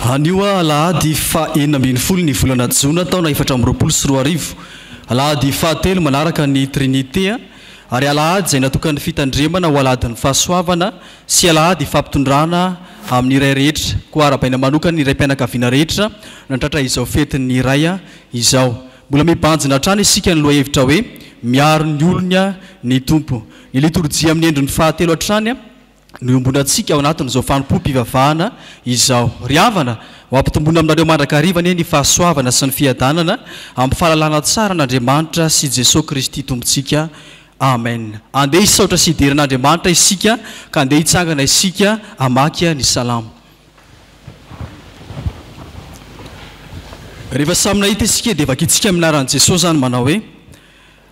Anio alahady fa enina ambin'ny folo ny volana jona taona 2024 alahady fahatelo manaraka ny trinité ary alahady izay natokany fitandremana ho aladin'ny fahasoavana sy alahady fampitondrana amin'ny iray rehetra koa arabaina manokana ny iray mpianakaviana rehetra natratra izao fetin'ny iray izao mbola mibanjina hatrany isika ny loha hevitra hoe miaro ny olona ny tompo ny liturjia amin'ny endriny fahatelo hatrany no ombonantsika ao anatin'izao fanompo-pivavahana izao riavana ho ampitombona aminareo mandrakariva ny fahasoavana sy ny fiadanana amin'ny fahalalana tsara n'Andriamanitra sy Jesosy Kristy tompontsika amen. Andeha hisaotra sy hideran'Andriamanitra isika ka andeha hitsangana isika hamaky ny salamo. Rehefa samy nahita isika dia vakitsika amin'ny anaran'i Jesosy zany manao hoe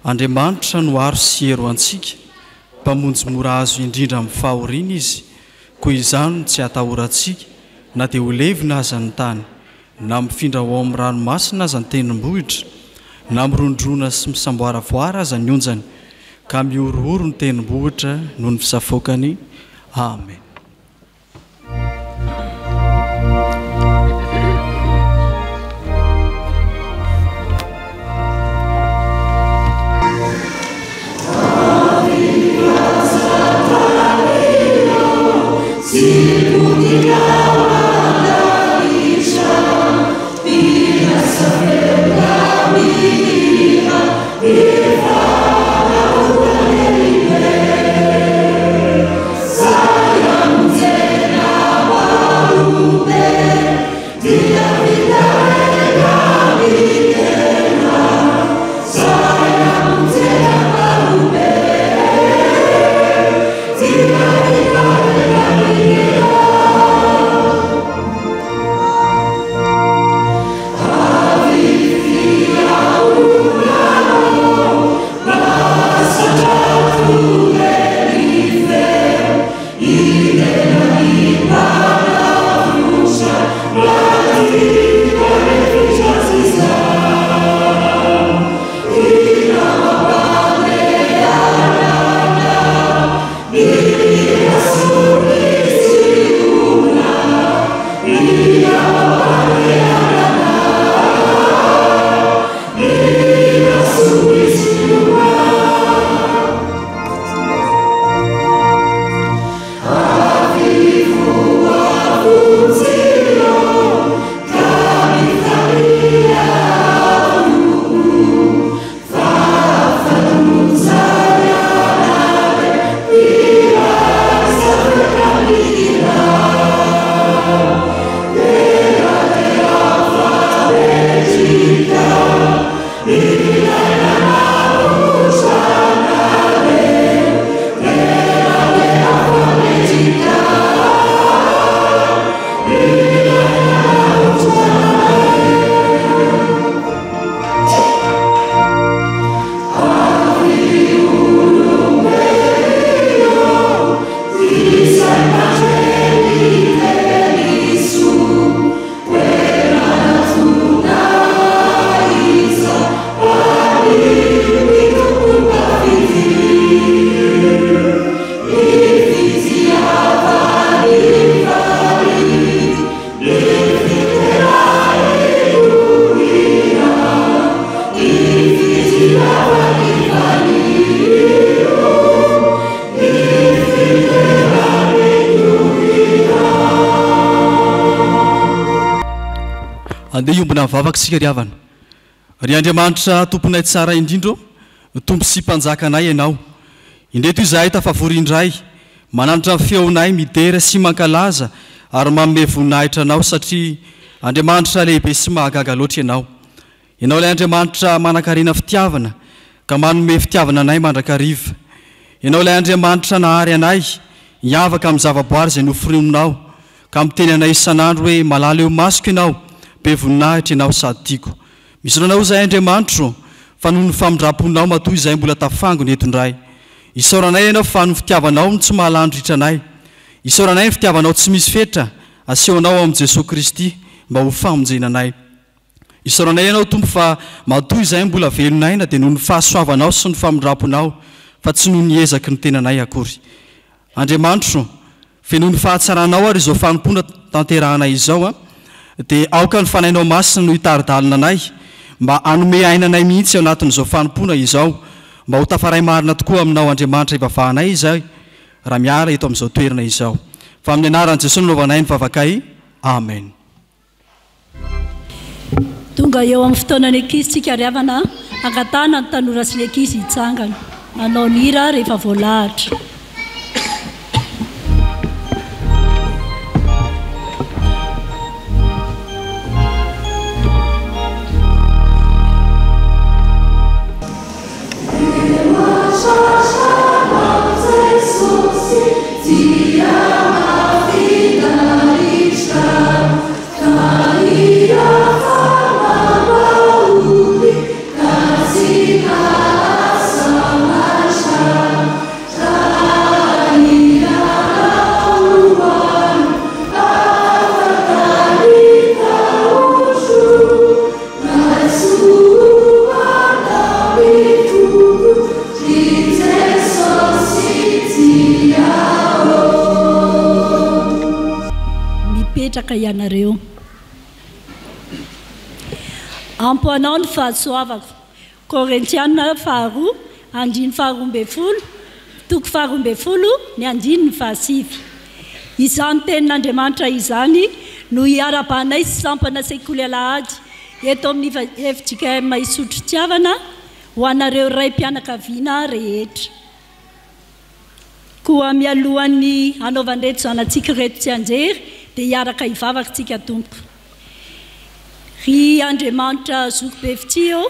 Andriamanitra no aro sy hero antsika mpamonjy mora azo indrindra amin'ny fahoriana izy koa izany tsy atahorantsika na dia ho levina aza ny tany na mifindra ho amin'ny ranomasina aza ny tenimbohitra na mirondrona sy misamboaravoara aza ny onjany ka miorooro ny tenimbohitra noho ny fisafokany amen. Andeha iombona mivavaka isika riavana. Ry Andriamanitra tomponay tsara indrindro, tompo sy mpanjakanay ianao. Indreto izahay tafavory indray, mananatra amin'ny feonay midera sy mankalaza ary manome voninahitra anao satria Andriamanitra lehibe sy mahagaga loatra ianao. Ianao ilay Andriamanitra manan-karena fitiavana ka manome fitiavana anay mandrakariva. Ianao ilay Andriamanitra nahary anay hiavaka amin'ny zavaboary izay noforoninao ka miteny anay isan'andro hoe malala eo masoko ianao be voninahitra ianao sady tiako. Misy ranao izay Andriamanitra fa noho ny famindramponao matoy izay mbola tafangony eto indray. Isaoranay ianao fa ny fitiavanao no tsy mahalandritra anay. Isaoranay ny fitiavanao tsy misy fetra asehonao amin'ny Jesosy Kristy mba ho famonjena anay. Isaoranay ianao Tompo fa matoy izay mbola velonay na dia noho ny fahasoavanao sy ny famindramponao fa tsy noho ny ezaky ny tenanay akory. Andriamanitra, fenohy ny fahatsaranao ary izao fanompona tanterahana izao dia aoka ny fanainao masina no hitaridalina anay mba anome ainanay mihitsy ao anatin'izao fanompona izao mba ho tafaray marina tokoa aminao Andriamanitra ivavahanay izay raha miara eto amin'izao toerana izao fa amin'ny anaran'i Jesosy no naovanay ny vavakay amen. Tonga eo amin'ny fotoanany ankizy tsika riavana angatana ny tanora sy ny ankizy hitsangana manao ny hira rehefa voalahatra. Ianareo ampoanao ny fahasoavako Korintiana 2:12 toko 12 ny 7 izany tenin'Andriamanitra izany no hiara-banay sy sampana sekoly alahady eto amin'ny FJKM Isotro Tiavana ho anareo ray mpianakaviana rehetra koa mialohan'ny anaovan'ireto zanantsika reto tsy anjery dia hiaraka hivavaka tsika tompo. Ry Andriamanitra zoko be fitio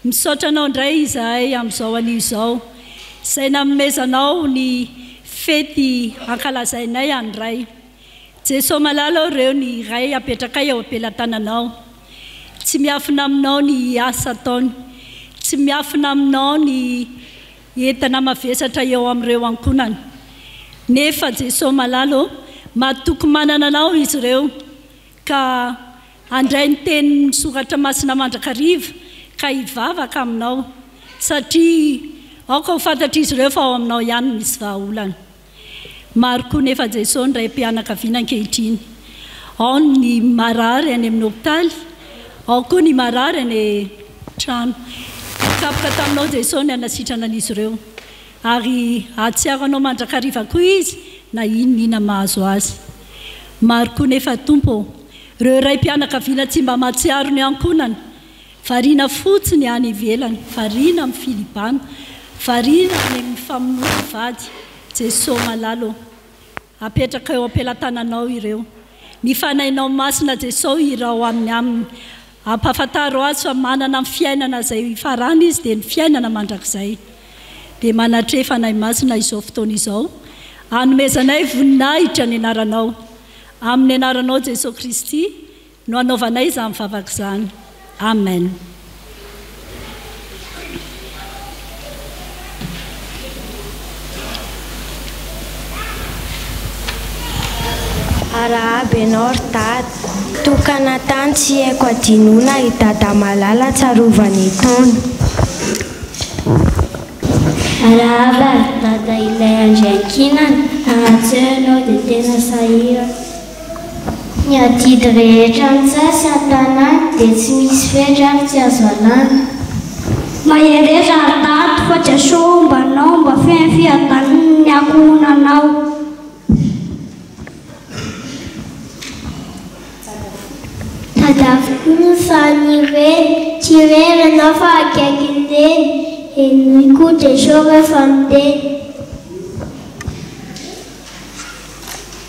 misaotra anao indray izahay amin'izao anio izao izay namomezanao ny fety ankalazainay andray. Jesosy malala ireo ny ray apetrakay ao ampelantananao tsy miafina aminao ny asa ataony tsy miafina aminao ny entana mavesatra eo amin'ireo ankonany nefa Jesosy malala matoko manana anao izy ireo ka andray ny teny soratra masina mandrakariva ka hivavaka aminao satria aoka ho fantatra izy ireo fa ao aminao ihany misy vahaolana. Maro koa nefa Jesosy ndray mpianakaviana ankehitriny ao ny marary any amin'ny hôpitaly ao koa ny marary any trano kapoka taminao Jesosy ny anasitrana an'izy ireo ary atsiaro anao mandrakariva koa izy na inona mahazo azy. Maro koa nefa tompo ireo ray mpianakaviana tsy mba mahatsiaro ny ankonany variana fotsiny any ivelany variana amin'ny filibana variana any amin'ny famonoana vady. Jesosy malalo apetraka eo ampelantananao ireo ny fanainao masina Jesosy irao amin'ny ampafantaro azy fa manana ny fiainana izay farany izy dia ny fiainana mandrakizay dia manatrefa nay masina izao fotoana izao anomezanay voninahitra ny anaranao amin'ny anaranao Jesosy Kristy no anaovanay izany mivavaka izany. Amen. Arahaby ianao ry Dady, tokana tany tsy haiko adinoana i Dada malala tsarovany taona. Arahaba ry Dada ilay andriankinana anatsehonao dia tena sahira. Ny adidy rehetra mitsasy an-tanàny dia tsy misy fetra ary tsy azo alàna. Mahereza ry Dady fa Jesosy mbanao mba feno fiadaniny ankohonanao. Tadaviny fanireny tsy renanao fa akaikindeny eny koa Jesosy rehefa miteny.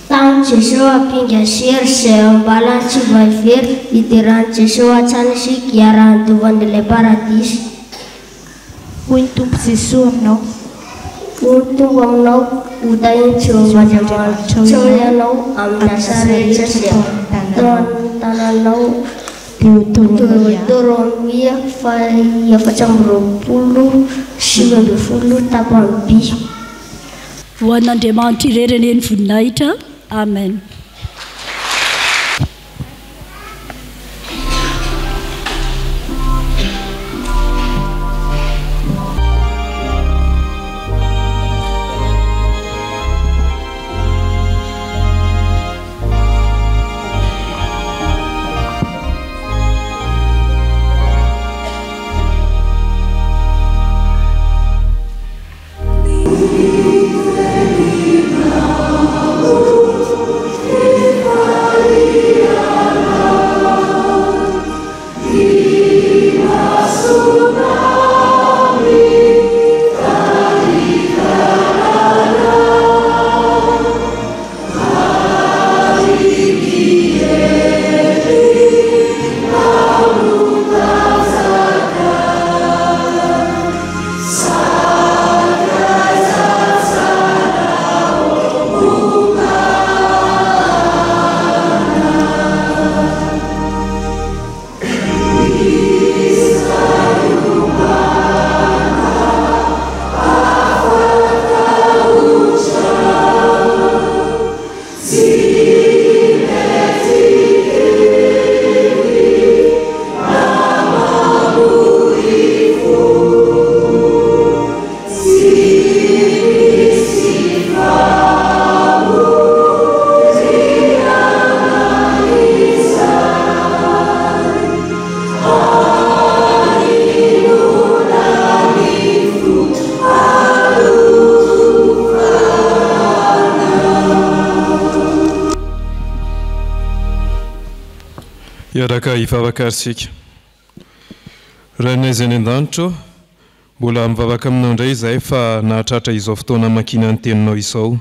Tamin'i Jesosy ampinga sery izay ambalany tsy voahery idiran'i Jesosy atsana isika hiara-andovan'ilay paradisy. Hoy ny Tompo Jesosy aminao. Hoy ny Tompo aminao ho tahin'i Jehovah-Andriamanitra tsao ianao amin'ny asa rehetra izay atao tananao Deuteronomia 4:20 tapany B. Ho an'Andriamanitra irereny eny voninahitra. Amen. Iaraka hivavakarisika. Raha nay izay ny an-danitra mbola mivavaka aminao indray izahay fa nahatratra izao fotoana makina ny teninao izao.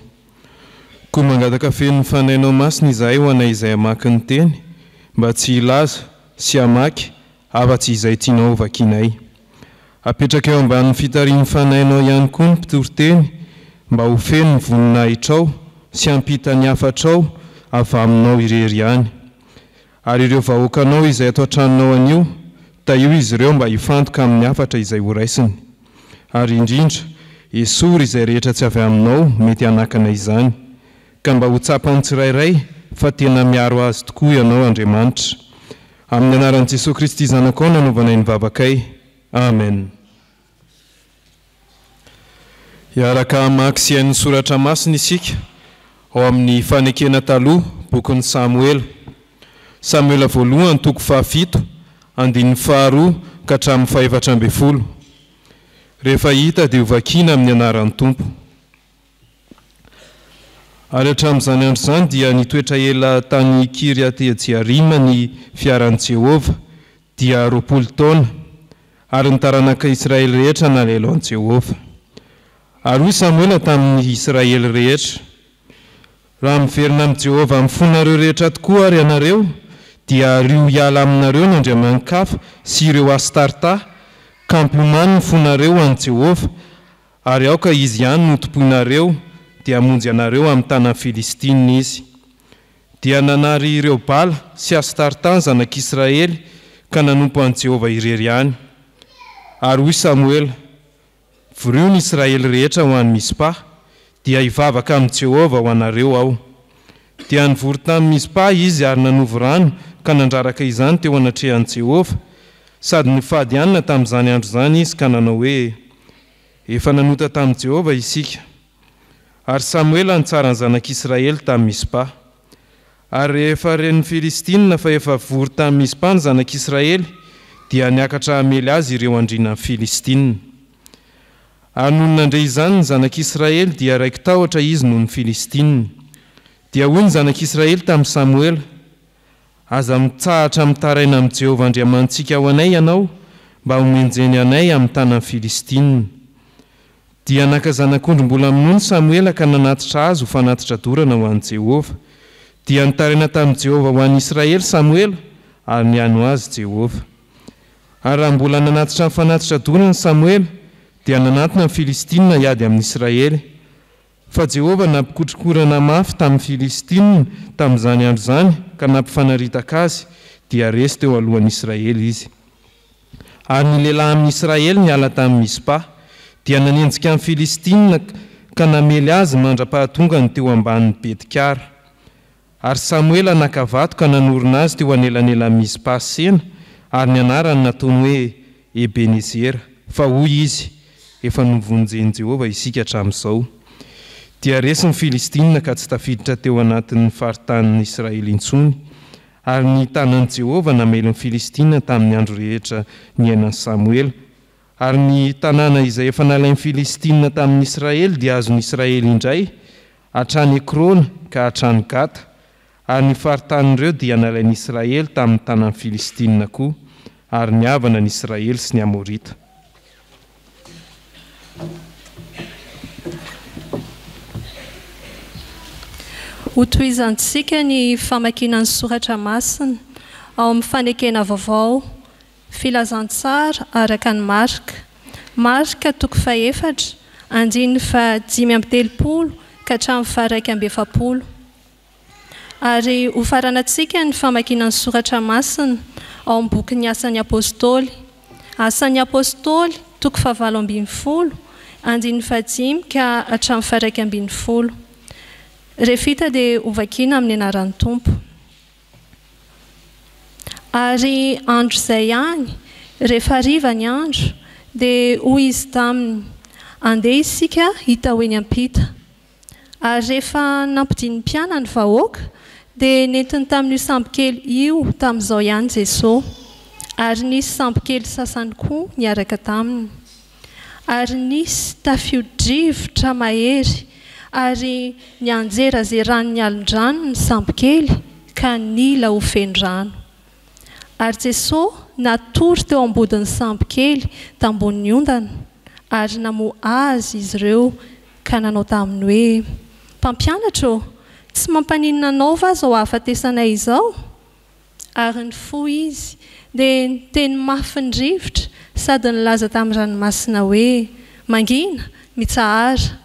Koa mangataka feno fanainao masina izahay ho anay izay hamaky ny teny mba tsy hilaza sy hamaky afa-tsy izay tianao vakinay. Apetraka eo ambanin'ny fitarian'ny fanainao ihany koa ny mpitoriteny mba ho feno ny voninahitrao sy hampita ny hafatrao avy aminao irery ihany. Ary ireo vahoakanao izay ato an-tranonao anio taio izy ireo mba hifantoka amin'ny hafatra izay ho raisiny. Ary indrindra esory izay rehetra tsy avy aminao mety hanakana izany ka mba ho tsapany tsirairay fa tena miaro azy tokoa ianao Andriamanitra. Amin'ny anaran'i Jesosy Kristy zanakao nanaovanay ny vavakay. Amen. Iaraka mamaky sy hain'ny soratra masina isika ao amin'ny fanekena taloha bokin'ny Samuela. Samuela voalohany toko 7 andininy 2 ka hatramin'ny 14. Rehefa hita dia ho vakiana amin'ny anaran'ny Tompo. Ary hatramin'izany andro izany dia nitoetra ela tany Kiriat-Jearima ny fiaran'i Jehovah dia 20 taona ary ny taranaka Israely rehetra nalelo an'i Jehovah. Ary hoy Samuela tamin'ny Israely rehetra, raha miverina amin'i Jehovah amin'ny fonareo rehetra tokoa ary ianareo dia rio hiala aminareo ny andriaman-kafa sy ireo Astarta ka hampioman'ny fonareo an'i Jehovah ary aoka izy ihany no tompoinareo dia hamonjy anareo amin'ny tanan'ny Filistina izy. Dia nanary ireo Bala sy Astarta zanak'Israely ka nanompo an'i Jehovah irery ihany. Ary hoy Samuela, vorio ny Israely rehetra ho an'i Mispa dia hivavaka amin'i Jehovah ho anareo ao. Dia nivory tamin'i Mispa izy ary nanovy rano ka nandraraka izany teo anatrehan'i Jehovah sady nifady anina tamin'izany andro izany izy ka nanao hoe efa nanota tamin'i Jehovah isika. Ary Samuela nitsara ny zanak'Israely tamin'i Mispa. Ary rehefa ren'ny Filistina fa efa vory tamin'i Mispa ny zanak'Israely dia niakatra hamely azy ireo andriana Filistina. Ary noho nandray izany ny zanak'Israely dia raiky tahotra izy noho ny Filistina. Dia hoy ny zanak'Israely tamin'i Samuela, aza mitsahatra mitaraina amin'i Jehovah Andriamantsika ho anay ianao mba homenjeny anay amin'ny tanan'ny Filistina. Dia naka zanak'ondry mbola amin'ony Samuela ka nanatitra azy ho fanatitra dorana ho an'i Jehovah. Dia nitaraina tamin'i Jehovah ho an'i Israely Samuela ary niano azy Jehovah. Ary raha mbola nanatitra ny fanatitra dorana Samuela dia nanatona ny Filistina hiady amin'ny Israely. Fa Jehovah nampikotrokorana mafy tamin'ny Filistina tamin'izany andro izany ka nampifanaritaka azy dia resy teo alohan'ny Israely izy. Ary ny lehilahy amin'ny Israely niala tamin'ny Mispa dia nanenjika amin'ny Filistina ka namely azy mandra-pahatonga ny teo ambanin'ny Betikara. Ary Samuela nakavato ka nanorina azy teo anelanelan'ny Mispa sena ary ny anarany nataony hoe Ebenezera fa hoy izy efa novonjen'i Jehovah isika hatramin'izao. Dia resy ny Filistina ka tsy tafiditra teo anatin'ny faritanin'ny Israely intsony ary ny tanan'i Jehovah namely ny Filistina tamin'ny andro rehetra niainan'i Samuela. Ary ny tanàna izay efa nalain'ny Filistina tamin'ny Israely dia azon'ny Israely indray hatrany Ekrona ka hatrany Gata. Ary ny faritanin'ireo dia nalain'ny Israely tamin'ny tanan'ny Filistina koa ary niavana ny Israely sy ny Amorita. Ho tohizantsika ny famakinan'ny soratra masina ao amin'ny fanekena vaovao filazantsara araka ny Marka. Marka toko 4 andininy 5:30 ka hatramin'ny 1:70. Ary ho faranantsika ny famakinan'ny soratra masina ao amin'ny bokin'ny Asan'ny Apôstôly. Asan'ny Apôstôly toko 7:20 andininy 5 ka hatramin'ny 1:10. Rehefa vita dia ho vakiana amin'ny anaran'ny Tompo. Ary andro izay ihany, rehefa hariva ny andro, dia hoy izy taminy, andeha isika hita ho eny ampita. Ary rehefa nampidiny mpiana ny vahoaka, dia nentiny tamin'io sambo kely io tamin'izao ihany Jesosy. Ary nisy sambo kely sasany koa niaraka taminy. Ary nisy tafio-drivotra mahery, ary nianjerazerany ny alin-drano ny sambo kely ka nila ho fendrano. Ary Jesosy natory teo ambodin'ny sambo kely tambonin'ny ondana ary namoa azy izy ireo ka nanao taminy hoe mpampianatra ô, tsy mampaninona anao va zao ahafatesanay izao? Ary ny fo izy dia niteny mafy ny rivotra sady nilaza tamin'ny ranomasina hoe mangina mitsahara,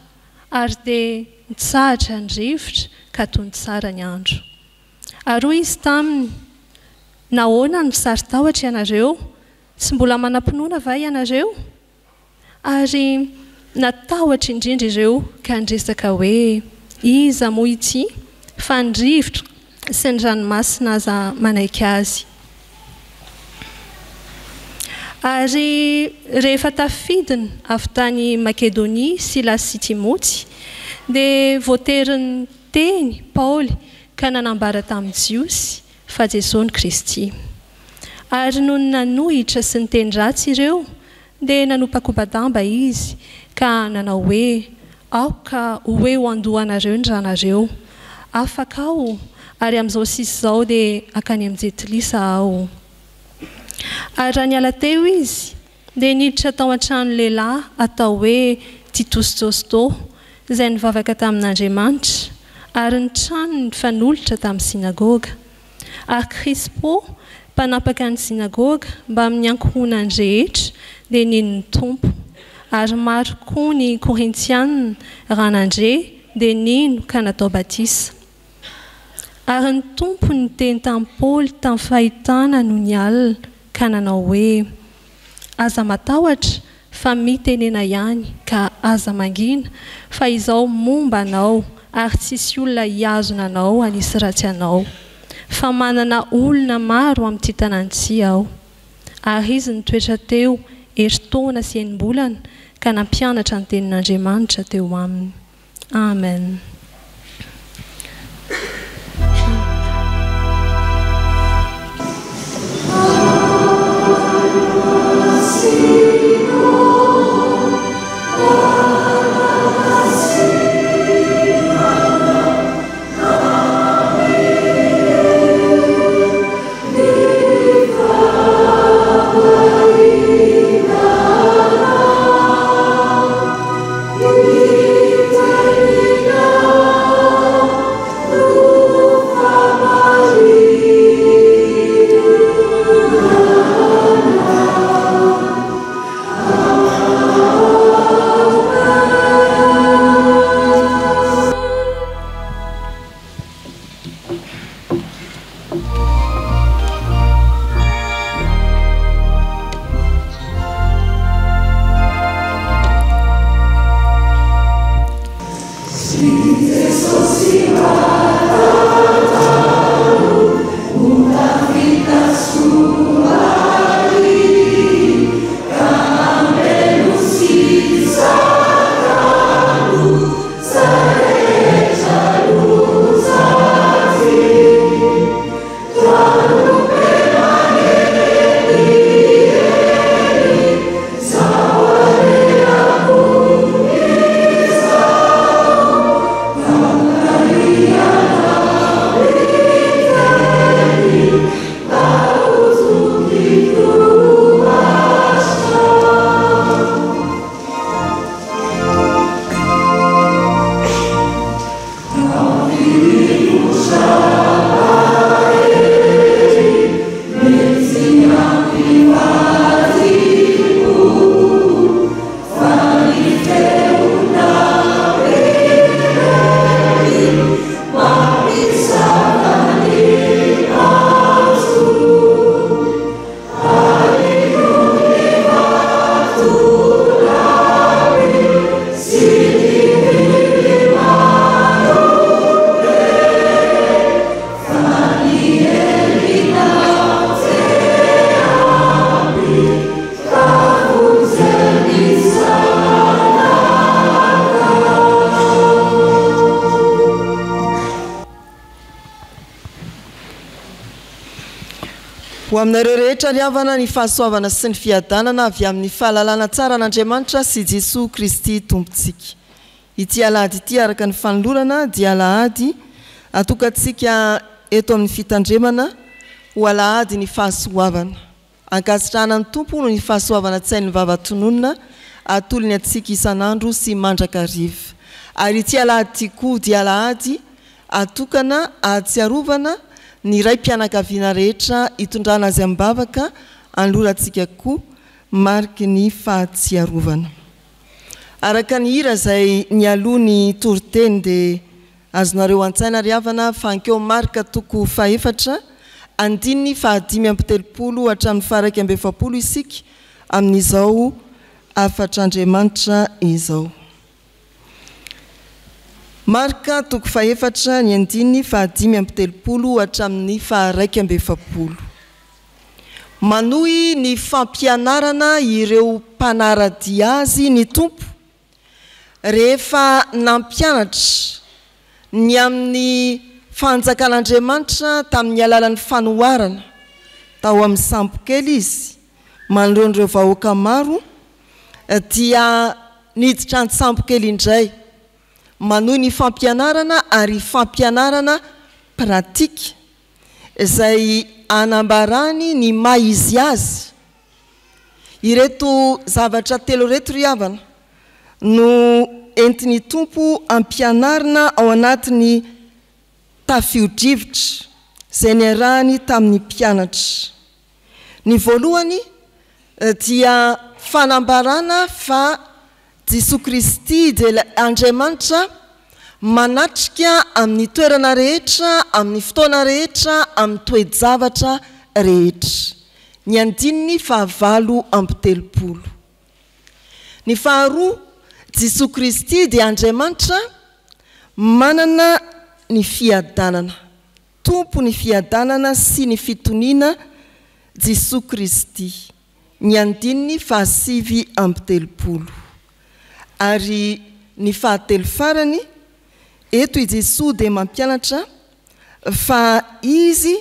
ary dia nitsahatra ny rivotra ka tony tsara ny andro. Ary hoy izy taminy, nahoana ny misaritahotra ianareo? Tsy mbola manam-pinoana va ianareo? Ary natahotra indrindra ireo ka niresaka hoe iza moa ity fa ny rivotra sy ny ranomasina aza manaiky azy. Ary rehefa tafidiny avy tany Makedonia Silas sy Timoty dia voateriny teny Paoly ka nanambara tamin'ny Jiosy fa Jesosy Kristy. Ary noho nanohitra sy ny teny ratsy ireo dia nanompakobadamba izy ka nanao hoe aoka hoe ho andohanareo ny ranareo, afaka aho ary amin'izao sisy izao dia akany amin'ny jetilisa aho. Ary raha niala teo izy dia niditra tao an-trano lehilahy atao hoe Titus Josto izay nivavaka tamin'Andriamanitra ary ny tranony fanolotra tamin'ny sinagoga. Ary Crispo mpanapaka ny sinagoga mba amin'ny ankohonany rehetra dia niny ny tompo. Ary maro koa ny Korintianina ranandre dia nino ka natao batisa. Ary ny tompo niteny tamin'ny Paoly tamin'ny fahitana no ny alina ka nanao hoe aza matahotra fa mitenena ihany ka aza mangina fa izao momba anao ary tsisy olona hiazona anao anisy ratsy anao, fa manana olona maro amin'ny ty tanàntsy aho. Ary izy nitoetra teo herintaona sy enim-bolana ka nampianatra ny tenin'Andriamanitra teo aminy. Amen. ho aminareo rehetra ny havana ny fahasoavana sy ny fiadanana avy amin'ny fahalalana tsara an'Andriamanitra sy Jesosy Kristy tompontsika. Ity alahady ity araka ny fanolorana dia alahady atokantsika eto amin'ny fitandremana ho alahady ny fahasoavana ankasitrahana ny tompo no ny fahasoavana tsy hain'ny vavatononona atolony atsika isan'andro sy mandrakariva ary ty alahady ty koa dia alahady atokana ahatsiarovana ny ray mpianakaviana rehetra hitondrana azy ambavaka anlorantsika koa mariky ny fahatsiarovana araka ny hira zay ny aloha ny toriteny dia azonareo an-tsaina ry havana fankeo marika toko faefatra andininy fahadimy ambitelopolo hatramin'ny faraika amby efapolo isika amin'izao afatr'Andriamanitra izao. Marika toko faefatra ny andininy fahadimy ambitelopolo hatramin'ny faraika amby efapolo. Manohy ny fampianarana ireo mpanaradia azy ny tompo rehefa nampianatra ny amin'ny fanjakan'Andriamanitra tamin'ny alalan'ny fanoharana tao amin'ny sampokely izy manoloan'ireo vahoaka maro dia niditra ny sampokely indray manohy ny fampianarana ary fampianarana pratika izay anambarany ny maizy azy ireto zavatra telo reto ry havana no entiny tompo ampianarina ao anatin'ny tafio-drivotra izay niarahany tamin'ny mpianatra. Ny voalohany dia fanambarana fa Jesosy Kristy dia Andriamanitra manatrika amin'ny toerana rehetra, amin'ny fotoana rehetra, amin'ny toe-javatra rehetra. Ny andininy fahavalo amby telopolo. Ny faharoa, Jesosy Kristy dia Andriamanitra manana ny fiadanana, tompo ny fiadanana sy ny fitoniana Jesosy Kristy. Ny andininy fahasivy amby telopolo. Ary ny fahatelo farany, eto i Jesosy dia mampianatra fa izy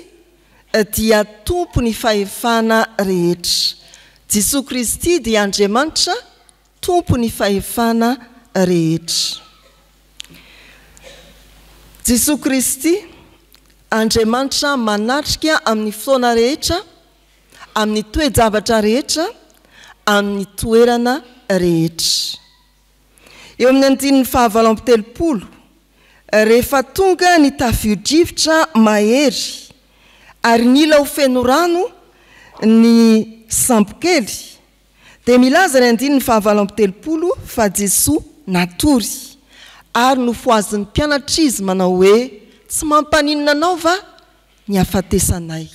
dia tompo ny fahefana rehetra. Jesosy Kristy dia Andriamanitra tompo ny fahefana rehetra. Jesosy Kristy Andriamanitra manatrika amin'ny fotoana rehetra, amin'ny toe-javatra rehetra, amin'ny toerana rehetra. Eo amin'ny andininy fahavalo amby telopolo, rehefa tonga ny tafio-drivotra mahery ary nila ho feno rano ny sampokely dia milaza ny andininy fahavalo amby telopolo fa Jesosy natory ary nofoazin'ny mpianatra izy manao hoe tsy mampaninona anao va ny hafatesanay.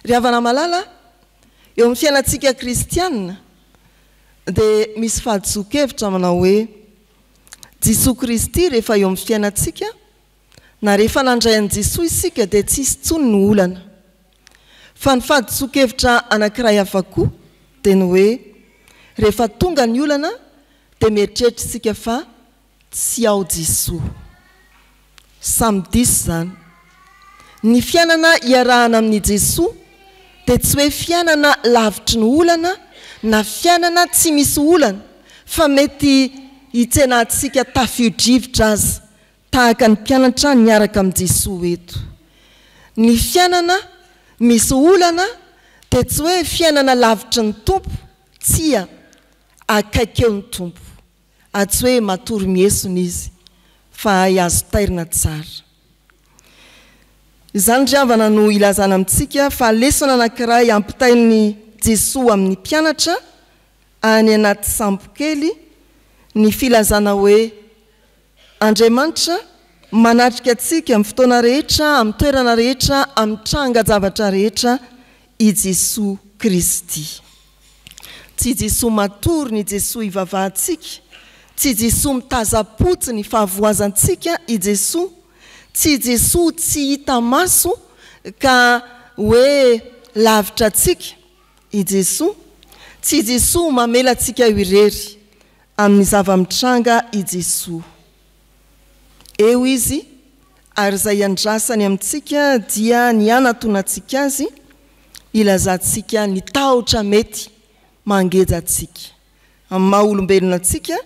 Ry havana malala eo amin'ny fiainantsika kristianina dia misy fahadison-kevitra manao hoe Jesosy Kristy rehefa eo amin'ny fiainantsika na rehefa nandray an'i Jesosy isika dia tsisy tsony ny olana. Fa ny fahadison-kevitra anankiray hafa koa dia ny hoe rehefa tonga ny olana dia mieritreritra isika fa tsy ao Jesosy. Samy diso zany. Ny fiainana iarahana amin'ny Jesosy dia tsy hoe fiainana lavitry ny olana na fiainana tsy misy olana fa mety hitsenatsika tafio-drivotra azy tahaka ny mpianatra niaraka amin'ny Jesosy eto. Ny fiainana misy olana dia tsy hoe fiainana lavitry ny tompo, tsia akaiky eo ny tompo. Tsy hoe matory miesony izy fa azo tairina tsara. Izany ry havana no ilazana amintsika fa lesona anankiray ampitain'ny Jesosy amin'ny mpianatra any anaty sampokely ny filazana hoe Andriamanitra manatrika atsika amin'ny fotoana rehetra, amin'ny toerana rehetra, amin'ny tranga-javatra rehetra i Jesosy Kristy. Tsy Jesosy matory ny Jesosy ivavahantsika, tsy Jesosy mitazapotsy ny fahavoazantsika i Jesosy, tsy Jesosy tsy hita maso ka hoe lavitra atsika i Jesosy, tsy Jesosy mamela atsika irery amin'ny zava-mitranga i Jesosy. Eo izy ary izay andrasany amintsika dia ny anatonatsika azy ilazantsika ny tahotra mety mangeja atsika. Amin'ny maha olombelona atsika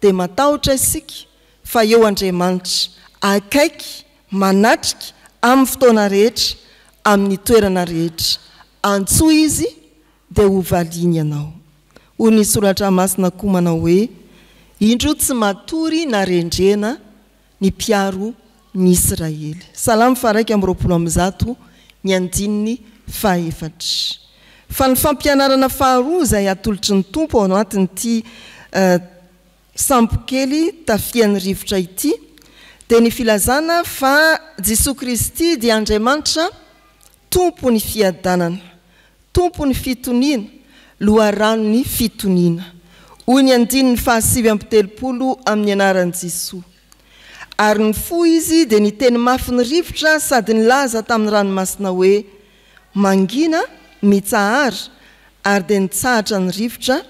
dia matahotra isika fa eo Andriamanitra akaiky manatrika amin'ny fotoana rehetra, amin'ny toerana rehetra antsoa izy dia ho valiny ianao. Hoy ny soratra masina koa manao hoe indro tsy matory na rendrena ny mpiaro ny Israely. Salamo 1:20 ny andininy 4. Fa ny fampianarana faharoa izay atolotry ny tompo ao anatin'ity sampokely tafian'ny rivotra ity dia ny filazana fa Jesosy Kristy dia Andriamanitra tompo ny fiadanana, tompo ny fitoniana, loharanony fitoniana. Hoy ny andininy 7:30 amin'ny anaran'i Jesosy. Ary ny fo izy dia ny teny mafy ny rivotra sady nilaza tamin'ny ranomasina hoe mangina mitsahara ary dia nitsahatra ny rivotra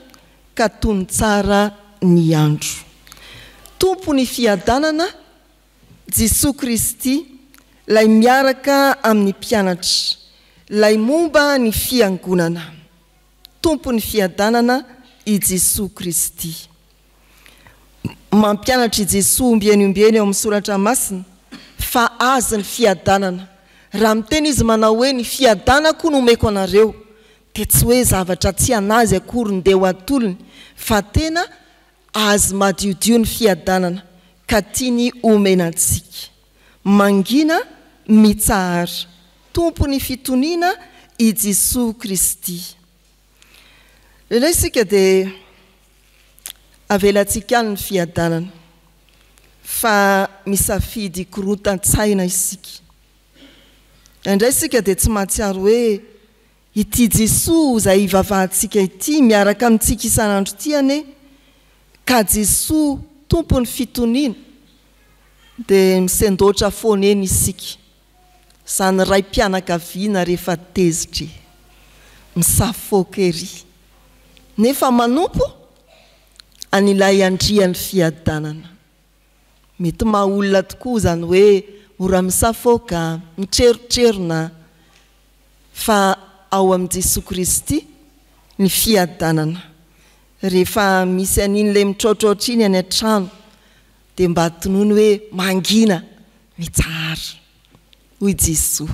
ka tony tsara ny andro. Tompo ny fiadanana Jesosy Kristy lay miaraka amin'ny mpianatra, lay momba ny fiangonana. Tompo ny fiadanana i Jesosy Kristy. Mampianatra i Jesosy ombieny ao amin'ny soratra masina fa azy ny fiadanana. Raha miteny izy manao hoe ny fiadanako no omeko anareo dia tsy hoe zavatra tsy anazy akory ny dia ho atolony fa tena azy madiodio ny fiadanana ka tiany omenantsika. Mangina mitsahara, tompo ny fitoniana i Jesosy Kristy. Indray isika dia avelantsika ny fiadanana fa misafidy korontan-tsaina isika. Indray isika dia tsy mahatsiaro hoe ity Jesosy izay ivavahantsika ity miaraka amintsika isan'andro ity ane ka Jesosy tompo ny fitoniana dia misendoatra foneny isika. Zany ray mpianakaviana rehefa tezitra misafoka ery nefa manompo an'ilay andrian'ny fiadanana. Mety mahaolona tokoa zany hoe mora misafoka, mitrerotrerona fa ao amin'i Jesosy Kristy ny fiadanana. Rehefa misy an'in'ilay mitraotraotra iny any an-trano dia mba tonony hoe mangina mitsahara hoy Jesosy.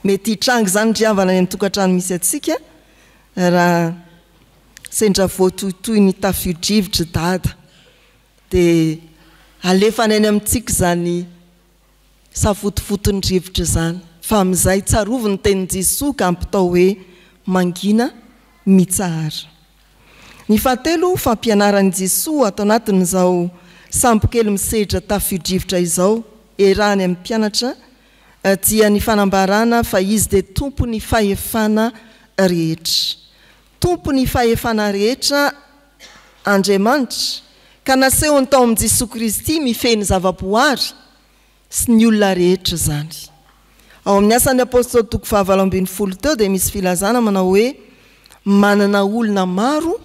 Mety hitrango zany ry havana any tokantrano misy atsika raha sendra voatohitoy ny tafio-drivotra dada dia alefany any amintsika zany safotofotony rivotra zany. Fa amin'izay tsarovy ny tenin'i Jesosy ka ampitao hoe mangina mitsahara. Ny fahatelo fampianaran'i Jesosy atao anatin'izao sampokely misehatra tafio-drivotra izao erahany amin'ny mpianatra dia ny fanambarana fa izy dia tompo ny fahefana rehetra. Tompo ny fahefana rehetra Andriamanitra ka nasehony tao amin'i Jesosy Kristy mifeny zava-boary sy ny olona rehetra zany. Ao amin'ny asan'ny apôstôly 5:12 teo dia misy filazana manao hoe manana olona maro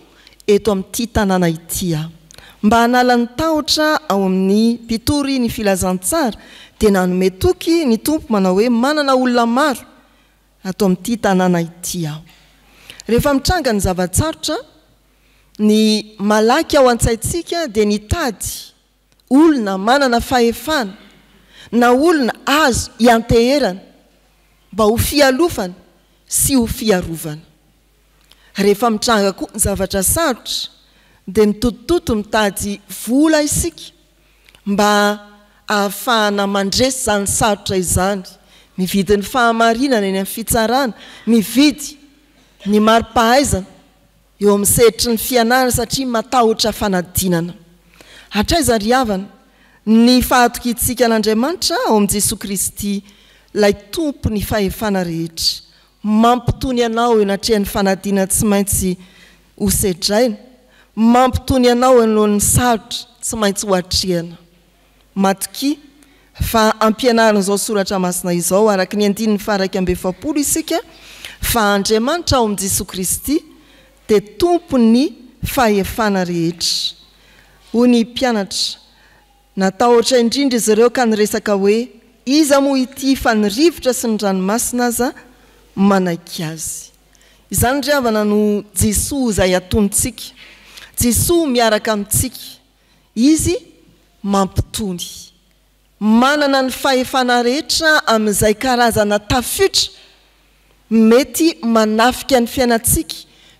eto amin'ity tanàna ity aho. Mba hanala ny tahotra ao amin'ny mpitory ny filazantsara dia nanome toky ny tompo manao hoe manana olona maro ato amin'ity tanàna ity aho. Rehefa mitranga ny zavatsarotra ny malaky ao an-tsaitsika dia nitady olona manana fahefana na olona azo ianteherana mba ho fialofana sy ho fiarovana. Rehefa mitranga koa ny zavatra sarotra dia mitotototo mitady vola isika mba ahafahana mandresy zany sarotra izany, mividy ny fahamarinana eny amin'ny fitsarana, mividy ny mari-pahaizana eo amin'ny sehitry ny fianarana satria matahotra fanadinana. Hatraiza ry havana ny fahatokitsika an'Andriamanitra ao amin'i Jesosy Kristy lay tompo ny fahefana rehetra, mampitony anao enatrehan'ny fanadinana tsy maintsy ho sedraina, mampitony anao alohan'ny sarotra tsy maintsy ho atrehana. Matoki fa ampianarana izao soratra masina izao araka ny andininy 2:7 isika fa Andriamanitra ao amin'i Jesosy Kristy dia tompo ny fahefana rehetra. Hoy ny mpianatra natahotra indrindra izy ireo ka niresaka hoe iza moa ity fa ny rivotra sy ny ranomasina aza manaiky azy. Izany ry havana no Jesosy izay atontsika. Jesosy miaraka amintsika, izy mampitony manana ny fahefana rehetra amin'izay karazana tafiotra mety manafika ny fiainantsika,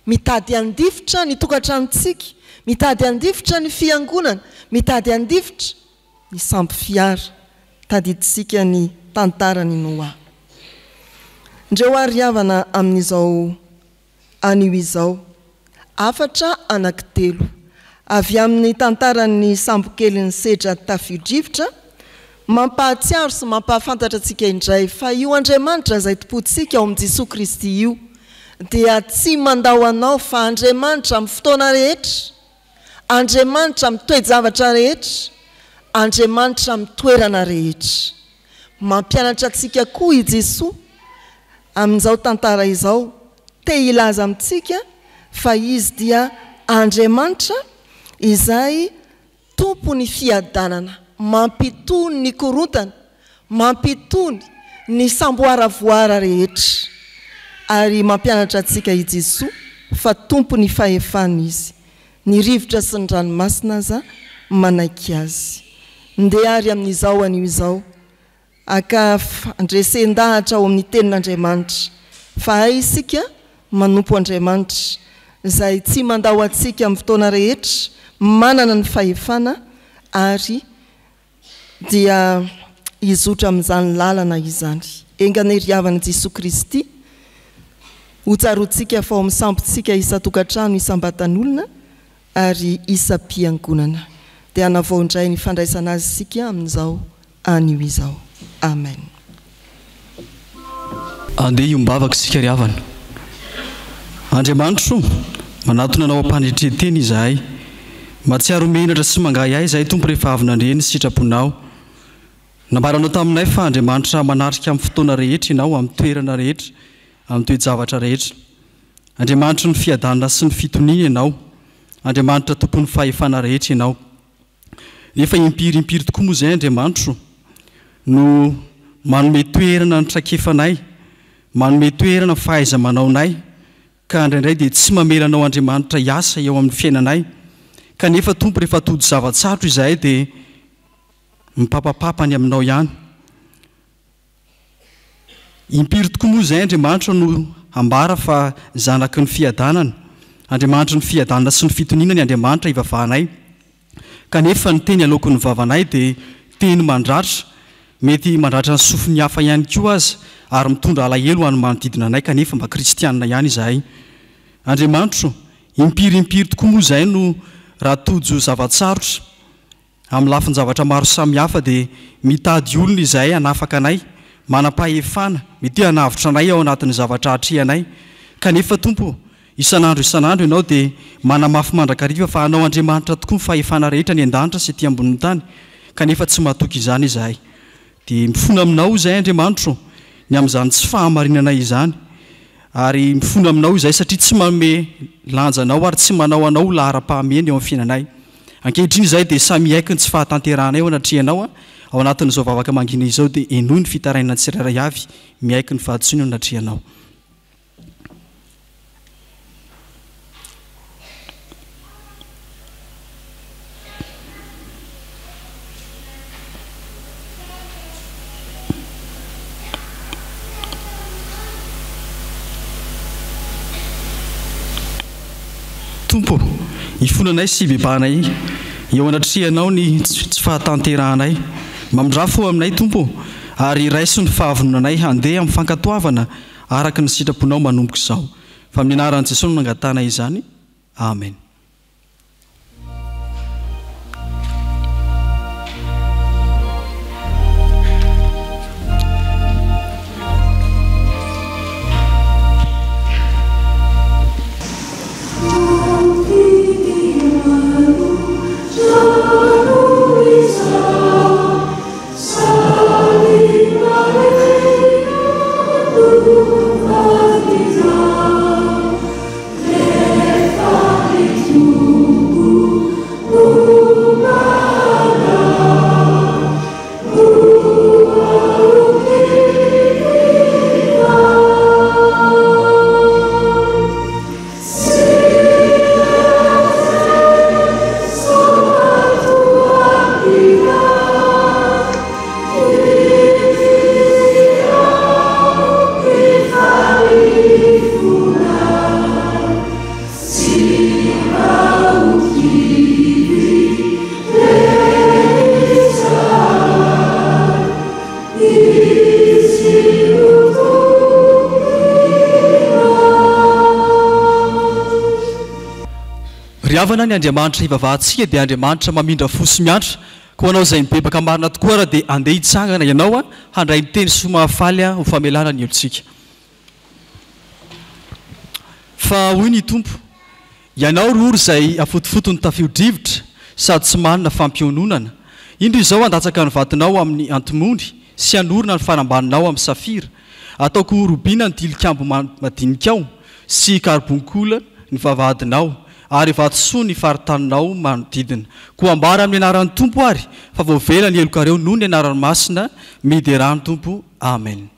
mitady andifotra ny tokantranontsika, mitady andifotra ny fiangonana, mitady andifotra ny sambo fiara. Tadiditsika ny tantarany Noa. Ndreo ary havana amin'izao anio izao afatra anankitelo avy amin'ny tantarany sambo kely ny sedra tafio-drivotra mampahatsiaro sy mampahafantatra antsika indray fa io Andriamanitra izay tompontsika ao amin'ny Jesosy Kristy io dia tsy mandao anao fa Andriamanitra amin'ny fotoana rehetra, Andriamanitra amin'ny toe-javatra rehetra, Andriamanitra amin'ny toerana rehetra. Mampianatra antsika koa i Jesosy amin'izao tantara izao te ilaza amintsika fa izy dia Andriamanitra izay tompony fiadanana, mampitony ny korontana, mampitony ny samboaravoara rehetra. Ary mampianatra antsika i Jesosy fa tompony fahefana izy, ny rivotra sy ny ranomasina aza manaiky azy. Ndeha ary amin'izao anio izao aka andresen-dahatra ao amin'ny tenin'Andriamanitra fa isika manompo Andriamanitra izay tsy mandao antsika amin'ny fotoana rehetra, manana ny fahefana ary dia izotra amin'izany lalana izany. Engana ry-havana Jesosy Kristy hotsaroantsika fa ao amin'ny sambontsika isa-tokantrano, isam-batan'olona ary isam-piangonana. Dia anavao indray ny fandraisana azy sika amin'izao anio izao. Amen. Andeha iombavaka sika ry havana. Andriamanitra manatona anao ampandritreteny izahay, matsiaro menatra sy mangahy ahy izahay tompo rehefa avy nandreny sitraponao. Nambaranao taminay fa Andriamanitra manarika amin'ny fotoana rehetra ianao, amin'ny toerana rehetra, amin'ny toe-javatra rehetra. Andriamanitra ny fiadanana sy ny fitoniana ianao, Andriamanitra tompon'ny fahefana rehetra ianao. Rehefa impirimpiry tokoa moa izay Andriamanitra no manome toerana ny trakefanay, manome toerana ny fahaiza-manaonay, ka indraindray dia tsy mamelanao Andriamanitra hiasa eo amin'ny fiainanay. Kanefa tompo rehefa atody zava-tsatro izahay dia mipapapapany aminao ihany. Impiry tokoa moa izay Andriamanitra no ambara fa zanaky ny fiadanana, Andriamanitra ny fiadanana sy ny fitoniana ny Andriamanitra ivavahanay. Kanefa ny teny aloky ny vavanay dia teny mandratra, mety mandratra ny sofiny hafa ihany koa aza ary mitondra alahelo ho an'ny manodidina anay kanefa mba kristianina ihany izahay. Andriamanitra impirimpiry tokoa moa izay no raha tojo zavatsarotra amin'ny lafiny zavatra maro samihafa dia mitady olona izahay hanafaka anay, manam-pahefana, mety hanavitra anay ao anatin'ny zavatra hatrehanay. Kanefa tompo isan'andro ianao dia manamafy mandrakariva fa anao Andriamanitra tokoa ny fahefana rehetra ny an-danitra sy ety ambonin'ny tany, kanefa tsy mahatoky izany izahay. Dia mifona aminao izay Andriamanitra ny amin'izany tsy fahamarinanay izany, ary mifona aminao izay satria tsy manome lanjanao ary tsy manao anao lahara-pahameny eo amin'ny fiainanay. Ankehitriny izay dia samy haikiny tsy fahatanteranay ao anatrehanao ao anatin'izao vavaka mangina izao dia enoy ny fitaraina tsirairay avy miaiky ny fahatsoiny ao anatrehanao. Tompo, ifonanay sy bebanay eo anatrehanao ny tsy fahatanterahanay, mamindrafo aminay Tompo, ary raiso ny fahavononanay handeha amin'ny fankatoavana araka ny sitraponao manomboka izao. Fa amin'ny anaran'i Jesosy no nangatana izany. Amen. Let ry havana ny andriamanitra ivavahantsika dia andriamanitra mamindra fosy miantra ko anao izay mibebaka marina tokoa raha dia andeha hitsangana ianao a handray ny teny somahafaly a ho famelana ny olontsika fa hoy ny tompo ianao rory izay afotofotony tafio-drivotra sady tsy manana fampiononana indro izao andatsaka ny vatinao amin'ny antomony sy anorona ny fanambaninao amin'ny safira ataoko robiana ny tilikambo madinikao sy karbonkola ny vavahadinao ary vatosoa ny faritaninao manodidina ko ambara amin'ny anaran'ny tompo ary fa voavela ny elokareo noho ny anaran'ny masina midy rano tompo amen.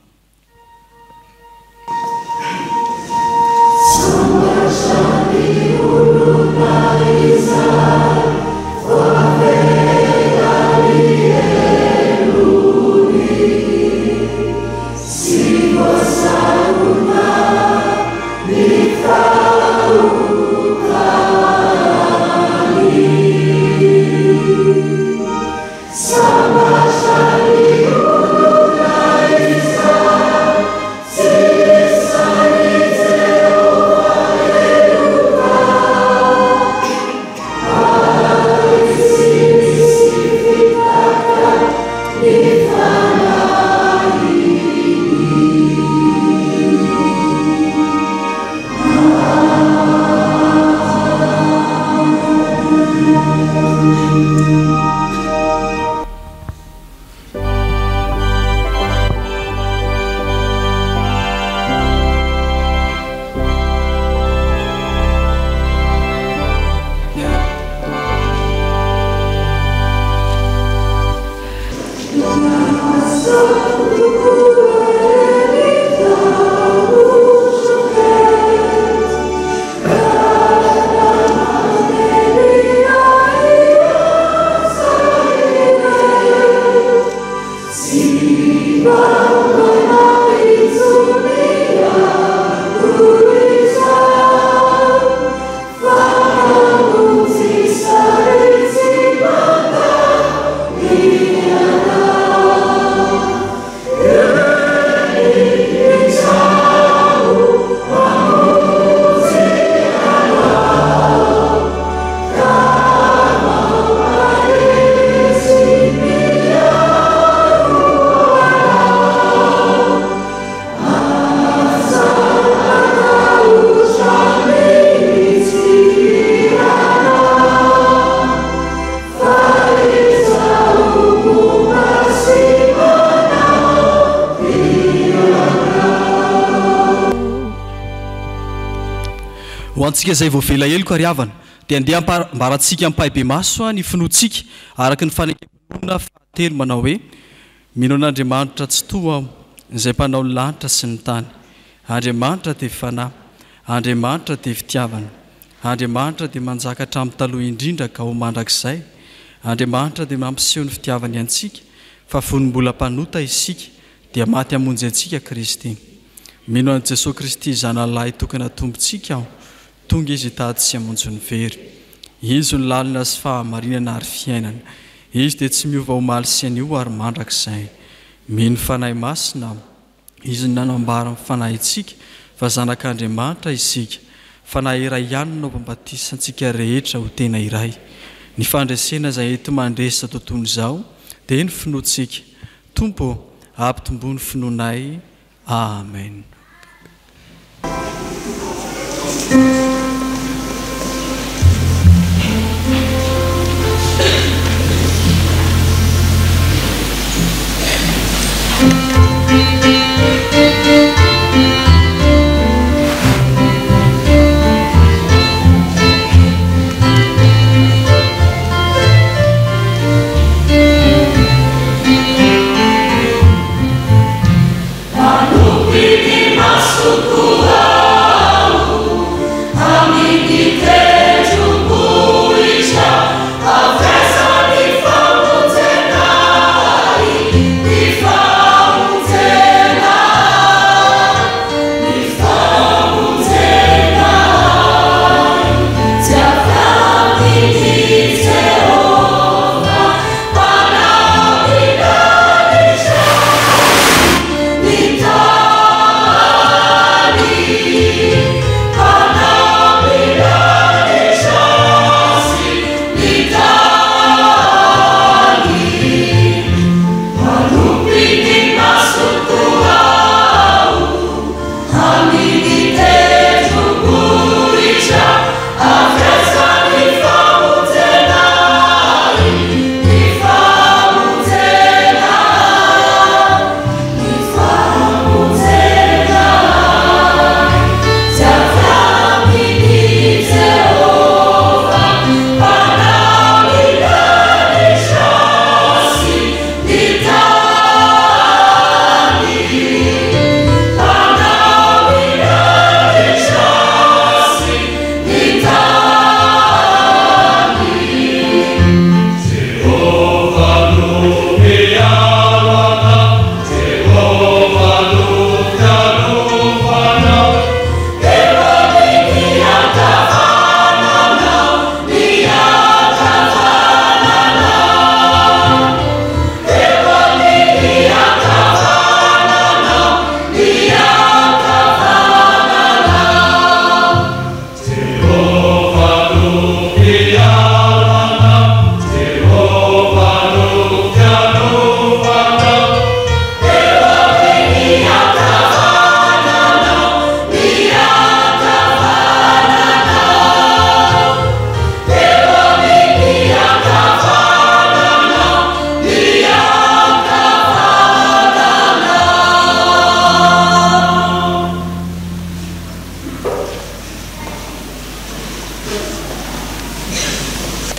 Antsika izay voavela heloka ry havana dia andeha ambaratsika ampahay be maso ny finoantsika araka ny fanekemponona fahatelo manao hoe mino an'Andriamanitra tsy toa aho izay mpanao ny lanitra sy ny tany Andriamanitra dia fanahy Andriamanitra dia fitiavana Andriamanitra dia manjaka hatramin'ny taloha indrindra ka ho mandrakizay Andriamanitra dia mampiseho ny fitiavany antsika fa fonom-bolam-panota isika dia maty hamonjy antsika Kristy mino an'i Jesosy Kristy zanalahy tokana tombontsika aho tonga izy tady sy hamonjy ny very izy ny lalina sy fahamarinana ary fiainana izy dia tsy miova omaly sy anio ary mandrakizay mino fanahy masina izy ny nanambara ny fanahitsika fa zanak'Andriamanitra isika fanahy iray ihany no mpambatisa rehetra ho tena iray ny fandresena izay eto mandresa tontolo izao dia ny finoantsika tompo ampitomboany finoanay amen. Anu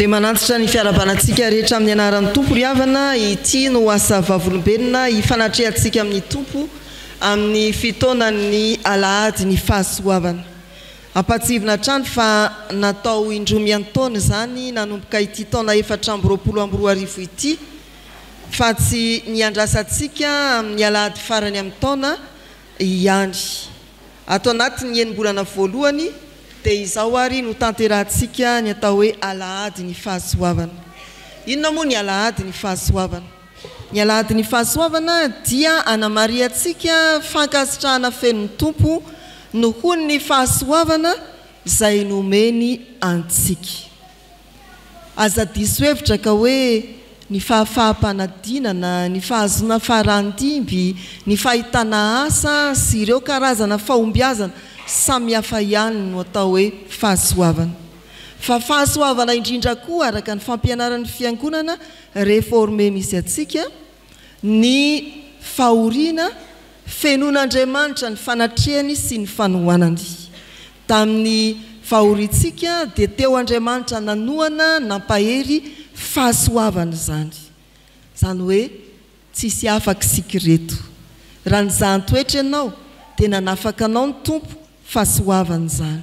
dia manantitra ny fiarabanantsika rehetra amin'ny anaran'ny tompo ry havana ity no asa vavolombelona hifanatrehantsika amin'ny tompo amin'ny fitoanany alahady ny fahasoavana. Ampatsivina trano fa natao indromian-taona zany nanomboka ity taona 424 ity fa tsy niandrasantsika amin'ny alahady farany amin'ny taona ihany. Ato anatin'ny enim-bolana voalohany dia izao ary no tanterahantsika ny atao hoe alahady ny fahasoavana. Inona moa ny alahady ny fahasoavana? Ny alahady ny fahasoavana dia anamariantsika fankasitrahana fenon'ny tompo noho ny fahasoavana izay nomeny antsika. Aza diso hevitra ka hoe ny fahafaham-panadinana, ny fahazona faharandimby, ny fahitana asa sy ireo karazana fahombiazana samy hafa ihany no atao hoe fahasoavana. Fa fahasoavana indrindra koa araka ny fampianaran'ny fiangonana réformé misy atsika ny fahoriana fenon'Andriamanitra ny fanatrehany sy ny fanohanany. Tamin'ny fahoritsika dia teo Andriamanitra nanohana nampahery fahasoavana zany. Zany hoe tsisy afaka sikireto. Raha nizahn-toetra ianao dia nanafaka anao ny tompo fahasoavana zany.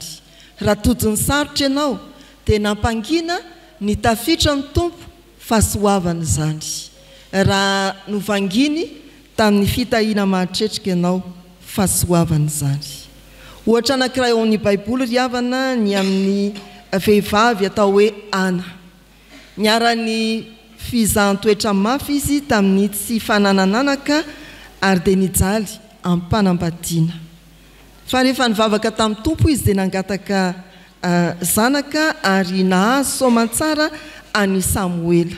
Raha todiny sarotra ianao dia nampangina ny tafitra ny tompo fahasoavana zany. Raha novanginy tamin'ny fitahiana mahatretrika ianao fahasoavana zany. Ohatra anankiray ao amin'ny Baiboly ry havana ny amin'ny vehivavy atao hoe Ana. Niara-ny fizahan-toetra mafy izy tamin'ny tsy fananananaka ary dia nijaly ampanambadiana. Fa rehefa nivavaka tamin'ny tompo izy dia nangataka zanaka ary nahazo soamantsara any Samuela.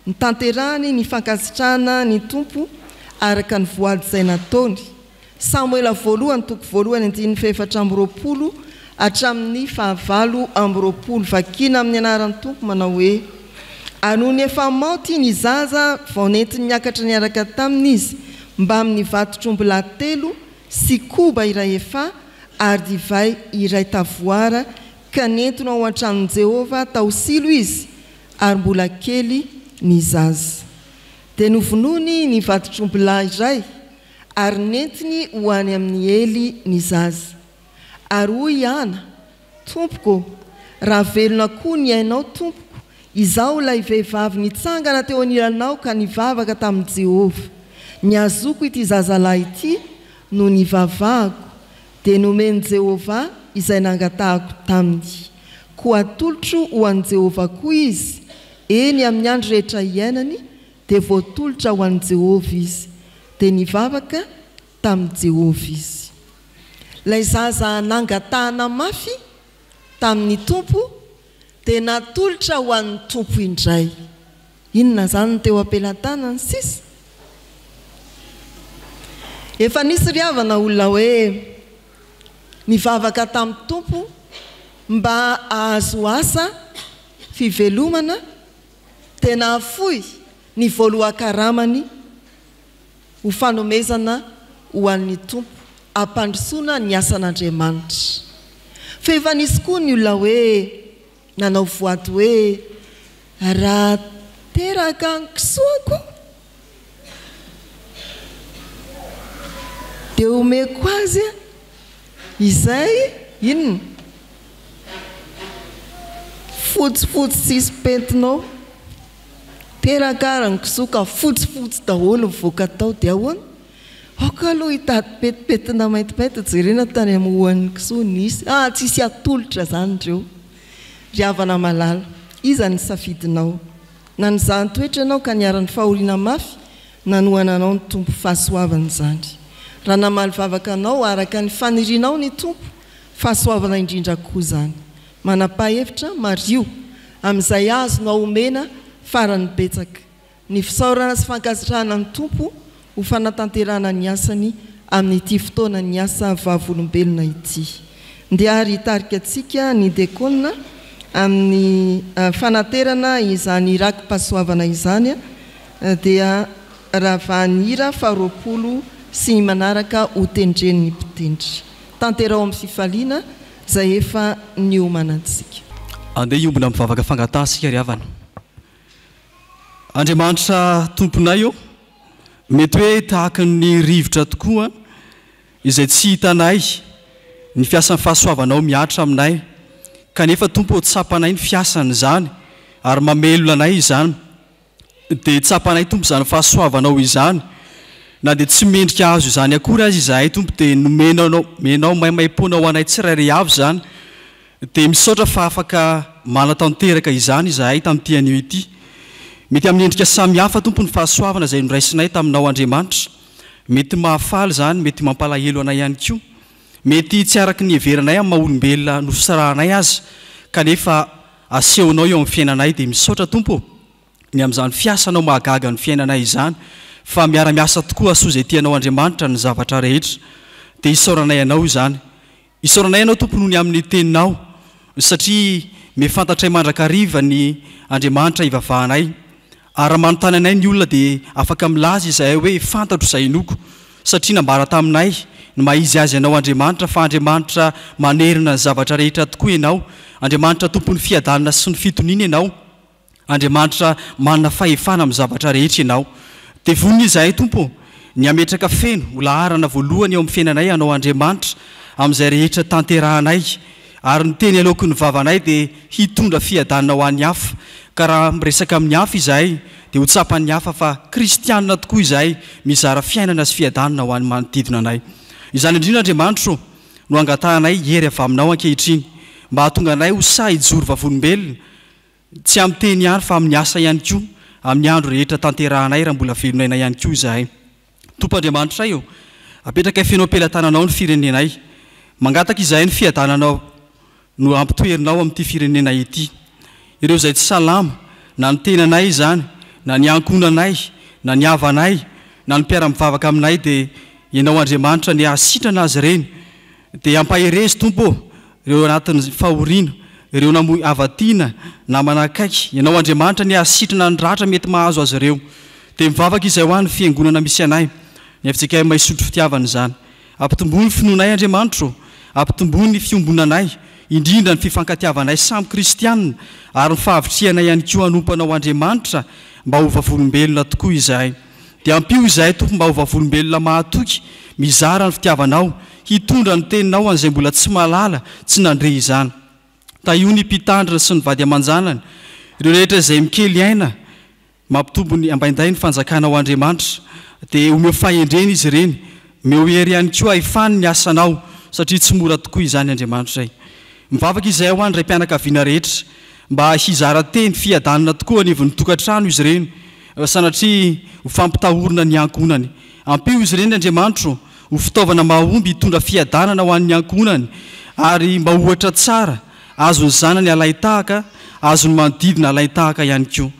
Nitanterahany ny fankasitrahana ny tompo araka ny voady izay nataony. Samuela voalohany toko voalohany 420 hatramin'ny 920 vakina amin'ny anaran'ny tompo manao hoe anoho ny efa maty ny zaza vao nentiny niakatra niaraka taminy izy mba amin'ny vatotr'ombola 3 sy koba iray efa ary divay iray tavoara ka nentiny ao an-tranon'i Jehova tao silo izy ary mbola kely ny zaza. Dia novonony ny vatotr'ombola iray ary nentiny ho any amin'ny Eli ny zaza. Ary hoy Ana, tompoko, raha velona koa ny ainao tompoko, izao ilay vehivavy nitsangana teo anilanao ka nivavaka tamin'i Jehova. Niazoko ity zazalahy ity no nivavahako dia nomeny Jehova izay nangatahako taminy. Koa atolotro ho an'i Jehova koa izy, eny amin'ny andro rehetra iainany dia voatolotra ho an'i Jehova izy. Dia nivavaka tamin'i Jehova izy. Ilay zaza nangatahana mafy tamin'ny tompo dia natolotra ho an'ny tompo indray. Inona zany no teo ampelantanany sisa? Efa nisy ry havana olona hoe nivavaka tamin'ny tompo mba ahazo asa fivelomana tena afoy ny voalohan-karamany ho fanomezana ho an'ny tompo ampandrosoana ny asan'Andriamanitra. Fa efa nisy koa ny olona hoe nanao voady hoe raha teraka ny kisoako dia omeko azy izay inona fotsifotsy sisy pentinao teraka raha ny kisoaka fotsifotsy daholo mivoaka tao dia ahoana aka aloha hitady petipetina maintimainty jerena tany amin'ny hoan'ny kisoa nisy tsisy atolotra zany ireo ry havana malala iza ny safidinao na ny zany toetra anao ka niara-ny fahoriana mafy nanohananao ny tompo fahasoavana zany raha namaly vavaka anao araka ny fanirinao ny tompo fahasoavana indrindra koa zany manapa-hevitra mario amin'izay azonao omena farany betsaka ny fisaorana sy fankasitrahana ny tompo ho fanatanterana ny asany amin'ity fotoana ny asa vavolombelona ity ndia ary hitarika antsika ny dekona amin'ny fanaterana izany rakim-pahasoavana izany dia ravanira faharoapolo sy manaraka ho tendren'ny mpitendry tanterao amin'ny fifaliana zay efa niomanantsika andeha iombona mivavaka fangatasika ry havana Andriamanitra tomponay io mety hoe tahaka ny rivotra tokoa izay tsy hitanay ny fiasan'ny fahasoavanao miatra aminay kanefa tompo tsapanay ny fiasany zany ary mamelona anay izany dia tsapanay tompo zany fahasoavanao izany na dia tsy mendrika azo izany akory azy izahay tompo dia nomenao maimaimpona ho anay tsirairay avy zany dia misaotra fa afaka manatanteraka izany izahay tamin'ity anio ity mety amin'ny endrika samihafa tompo ny fahasoavana izay noraisinay taminao Andriamanitra mety mahafaly zany mety mampalahelo anay ihany koa mety tsy araky ny heveranay amin'ny maha-olombelona nosarahanay azy kanefa asehonao eo amin'ny fiainanay dia misaotra tompo ny amin'izany fiasanao mahagaga ny fiainanay izany fa miara-miasa tokoa asoa izay tianao Andriamanitra ny zavatra rehetra dia isaoranay ianao izany isaoranay ianao tompo noho ny amin'ny teninao satria mefantatra mandrakariva ny Andriamanitra ivavahanay ary manontany anay ny olona dia afaka milaza izahay hoe fantatro izay inoko satria nambara taminay ny maizy azy ianao Andriamanitra fa Andriamanitra manerina ny zavatra rehetra tokoa ianao Andriamanitra tompon'ny fiadanana sy ny fitoniana ianao Andriamanitra manana fahefana amin'ny zavatra rehetra ianao dia vonina izahay tompo ny ametraka feno ho laharana voalohany eo amin'ny fiainanay ianao Andriamanitra amin'izay rehetra tanterahanay ary ny teny aloky ny vavanay dia hitondra fiadanana ho an'ny hafa ka raha miresaka amin'ny hafa izahay dia ho tsapan'ny hafa fa kristianina tokoa izahay mizara fiainana sy fiadanana ho an'ny manodidina anay izany indrindra Andriamanitra no angatahanay hery avy aminao ankehitriny mba hahatonga anay ho sa hijoro vavolombelona tsy amin'ny teny ihany fa amin'ny asa ihany koa amin'ny andro rehetra tanterahanay raha mbola velonaina ihany koa izahay tompo Andriamanitra io apetraka fianao am-pelantananao ny firenenay mangataka izahay ny fiadananao no ampitoerinao amin'ity firenena ity ireo izay tsy salama na ny tenanay izany na ny ankonanay na ny havanay na ny mpiara-mivavaka aminay dia ianao Andriamanitra ny ahasitrana azy ireny dia ampaherezy tompo ireo anatin'ny fahoriana ireo namoy avatiana na manakaiky ianao Andriamanitra ny ahasitrana ny ratra mety mahazo azy ireo dia mivavaka izay ho an'ny fiangonana misy anay ny afintsika mahisotro fitiavana izany ampitombony finoanay Andriamanitra ampitombony ny fiombonanay indrindra ny fifankatiavanay samy kristianina ary ny fahavitrianay ihany koa hanompanao Andriamanitra mba ho vavolombelona tokoa izahay dia ampio izahay tompo mba ho vavolombelona mahatoky mizara ny fitiavanao hitondra ny teninao an'izay mbola tsy malala tsy nandre izany taio ny mpitandrina sy ny vady aman-janany ireo rehetra izay mikely aina mampitombo ny ambainday ny fanjakanao Andriamanitra dia omeo fahendreny izy ireny meo hery ihany koa ahifany ny asanao satria tsy mora tokoa izany Andriamanitra izay mivavaka izahay ho any ray mpianakaviana rehetra mba hizara teny fiadanana tokoa anivon'ny tokantrano izy ireny sanatria ho fampitahorina ny ankonany ampio izy ireny Andriamanitra ho fitaovana mahomby hitondra fiadanana ho an'ny ankonany ary mba ohatra tsara azony zanany alaitahaka azony manodidina alaitahaka ihany koa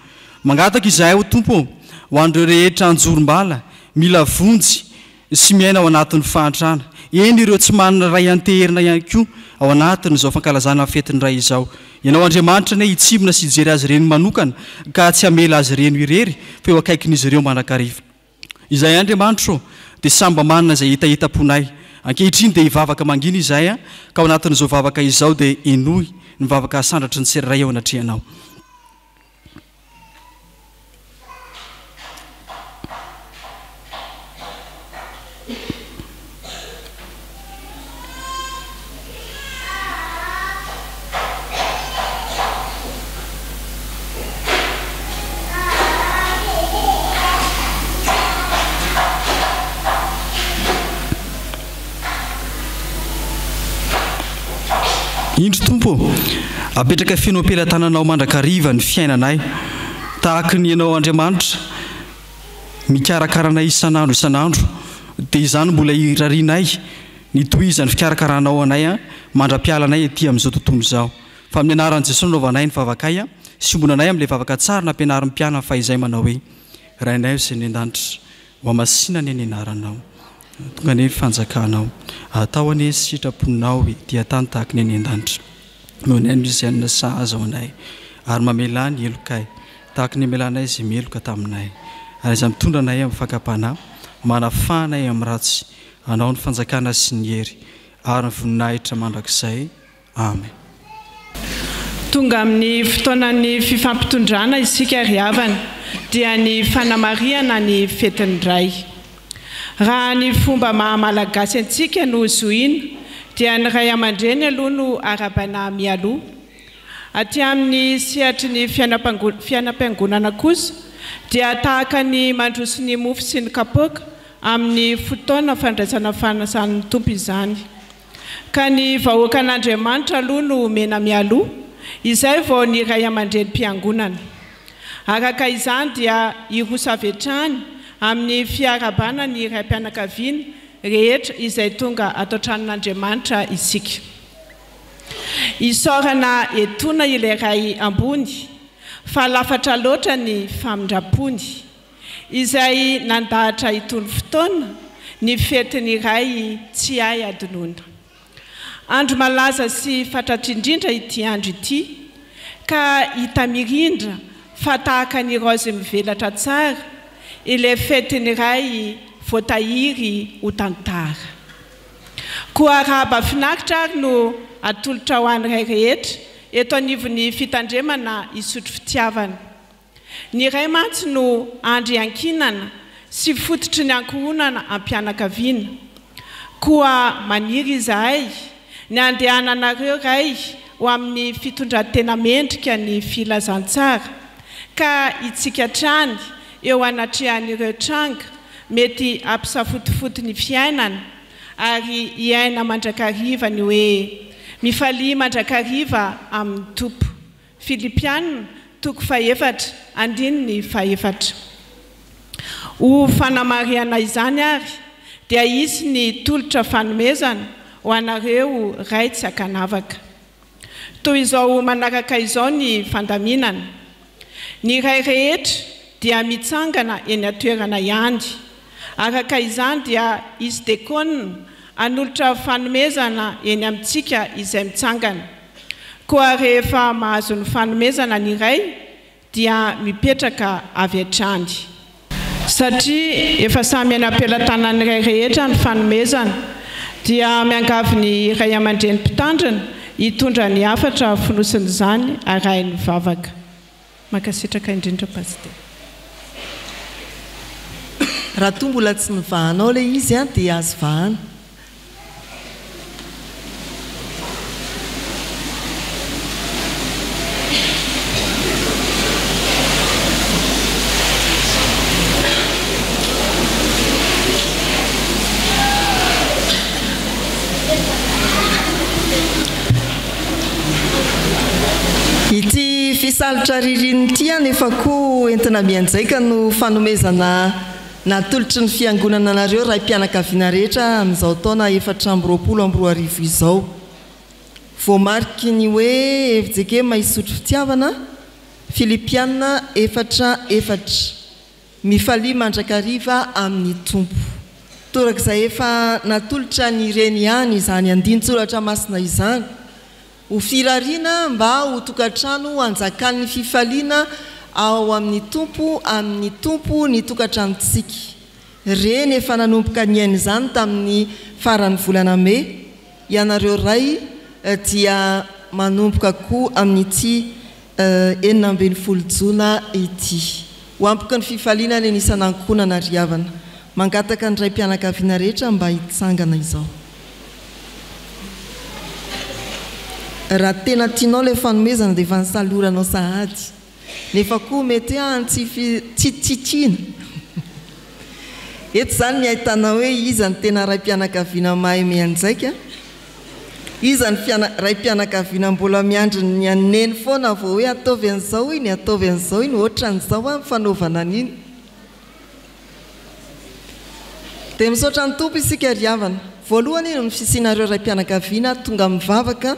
mangataka izahay ho tompo ho an'ireo rehetra anjorom-bala mila vonjy sy miaina ao anatin'ny fahantrana eny ireo tsy manana ray anterina ihany koa ao anatin'izao fankalazana fetiny ray izao. Ianao Andriamanitra ne hitsibona sy hijery azy ireny manokana ka tsy hamela azy ireny irery fa eo akaikin'izy ireo manakariva. Izay Andriamanitra dia samba manana izay hitahitam-ponay. Ankehitriny dia hivavaka mangina izay ka ao anatin'izao vavaka izao dia enohy ny vavaka sandratry ny tsirairay ao anatrehanao. Indro tompo apetraka feno am-pelantananao mandrakariva ny fiainanay tahaka ny ianao Andriamanitra mikarakaranay isan'andro dia izany mbola irarianay ny tohizany fikarakaranao anay mandra-pialanay aty amin'izao tontolo izao. Fa amin'ny anaran'i Jesosy naovanay ny vavakay sy ombonanay amin'ilay vavaka tsara nampianarin'ny mpiana fa izay manao hoe rainay izay ny an-danitra ho amasina ny anaranao tonga ny fanjakanao atao ane sitraponao dia tany tahaka ny any an-danitra nohonay misy anina sahaza ao anay ary mamelany elokay tahaka ny melanay izay meloka taminay ary izay mitondra anay amin'ny fakapana manafanay amin'ny ratsy anao ny fanjakana sy ny hery ary ny voninahitra mandrakizay. Amen. Tonga amin'ny fotoanan'ny fifampitondrana isika ry havana dia ny fanamariana ny fetiny ray. Raha ny fomba mahamalagasy antsika no zoina dia ny ray aman-dreny aloha no arabaina mialoha. Aty amin'ny sehatry ny fianam-piangonana kosa dia tahaka ny mandroso ny mofo sy ny kapoaka amin'ny fotoana fandraisana fanasan'ny tompo izany. Ka ny vahoaka an'Andriamanitra aloha no mena mialoha izay vao ny ray aman-dreny mpiangonana. Araka izany dia iroso avy hatrany amin'ny fiarabana ny ray mpianakaviana rehetra izay tonga ato an-tranon'Andriamanitra isika. Isaorana etona ilay ray ambony fa lafatra loatra ny famindrapony izay nandahatra itony fotoana ny fetiny ray tsy hay adinoana. Andro malaza sy fantatr'indrindra ity andro ity ka hita mirindra fa tahaka ny raozy mivelatra tsara ilay fetiny ray voatahiry ho tantara. Koa raha bafinaritra ary no atolotra ho an'ny ray rehetra eto anivon'ny fitandremana isotro fitiavana. Ny ray mantsy no andry ankinana sy fototry ny ankohonana am-pianakaviana. Koa maniry izahay ny andehananareo ray ho amin'ny fitondran-tena mendrika ny filazantsara ka itsika trany eo anatrehan'ireo tranga mety ampisafotifoty ny fiainana ary hiaina mandrakariva ny hoe mifalia mandrakariva amin'ny tompo. Filipianina 4:4. Ho fanamariana izany ary dia isy ny tolotra fanomezana ho anareo ray tsy akanavaka. Toy izao manaraka izao ny fandaminana. Ny ray rehetra dia mitsangana eny atoerana ihany. Araka izany dia izy dekona anolotra fanomezana eny amintsika izay mitsangana. Koa rehefa mahazo ny fanomezana ny ray dia mipetraka avy hatrany. Satria efa samy any am-pelantanan'ny ray rehetra ny fanomezana dia miangavy ny ray aman-dreny mpitandrina hitondra ny hafatra fonosiny izany arahin'ny vavaka. Makasitraka indrindra pastor. Raha toa mbola tsy nivahanao ilay izy dia azo vahana. Ity fisalotra ririny ity nefa koa entina mianjaika no fanomezana natolotry ny fiangonana anareo ray mpianakaviana rehetra amin'izao taona 420 izao. Voamariky ny hoe FJK mahisotro fitiavana Filipianina 4:4 mifalia mandrakariva amin'ny tompo fotorak'izay efa natolotra ny ireny ihany izany andin-tsoratra masina izany ho firariana mba ho tokantrano anjakan'ny fifaliana ao amin'ny tompo ny tokantranontsika reny efa nanomboka ny ainy izany tamin'ny faran'ny volana May ianareo ray dia manomboka koa amin'ity 19 Jona ity ho ampoka ny fifaliana ny isan'ankonana riavana mangataka ny ray mpianakaviana rehetra mba hitsangana izao raha tena tianao le fanomezana dia efa nisaloranao sahady nefa koa mety tsitsitsina eto zany ny ahitana hoe iza ny tena ray mpianakaviana mahay mianjaika iza ny ray mpianakaviana mbola miandry ny aneny foana vao hoe ataovy an'izao iny ataovy an'izao iny ohatra n'izao a mifanaovana an'iny dia misaotra ny tompo isika riavana voalohany no ny fisianareo ray mpianakaviana tonga mivavaka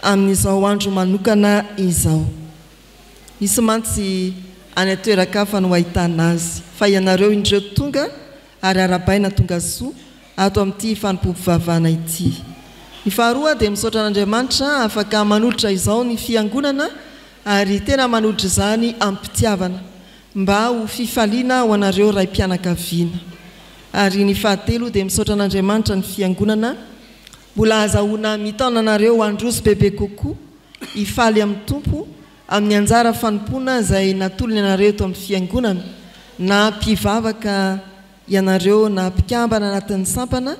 amin'izao andro manokana izao nisy mantsy any atoerakafa no ahitana azy fa ianareo indreo tonga ary arabaina tonga soa ato amin'ity fanompompivavana ity ny faharoa dia misaotra an'Andriamanitra afaka manolotra izao ny fiangonana ary tena manolotra izany ampitiavana mba ho fifaliana ho anareo ray mpianakaviana ary ny fahatelo dia misaotra an'Andriamanitra ny fiangonana mbola azahoana mitaona anareo androso bebe kokoa hifaly amin'ny tompo amin'ny anjara fanompoana izay natolony anareo eto amin'ny fiangonana na mpivavaka ianareo na mpikambana anatin'ny sampana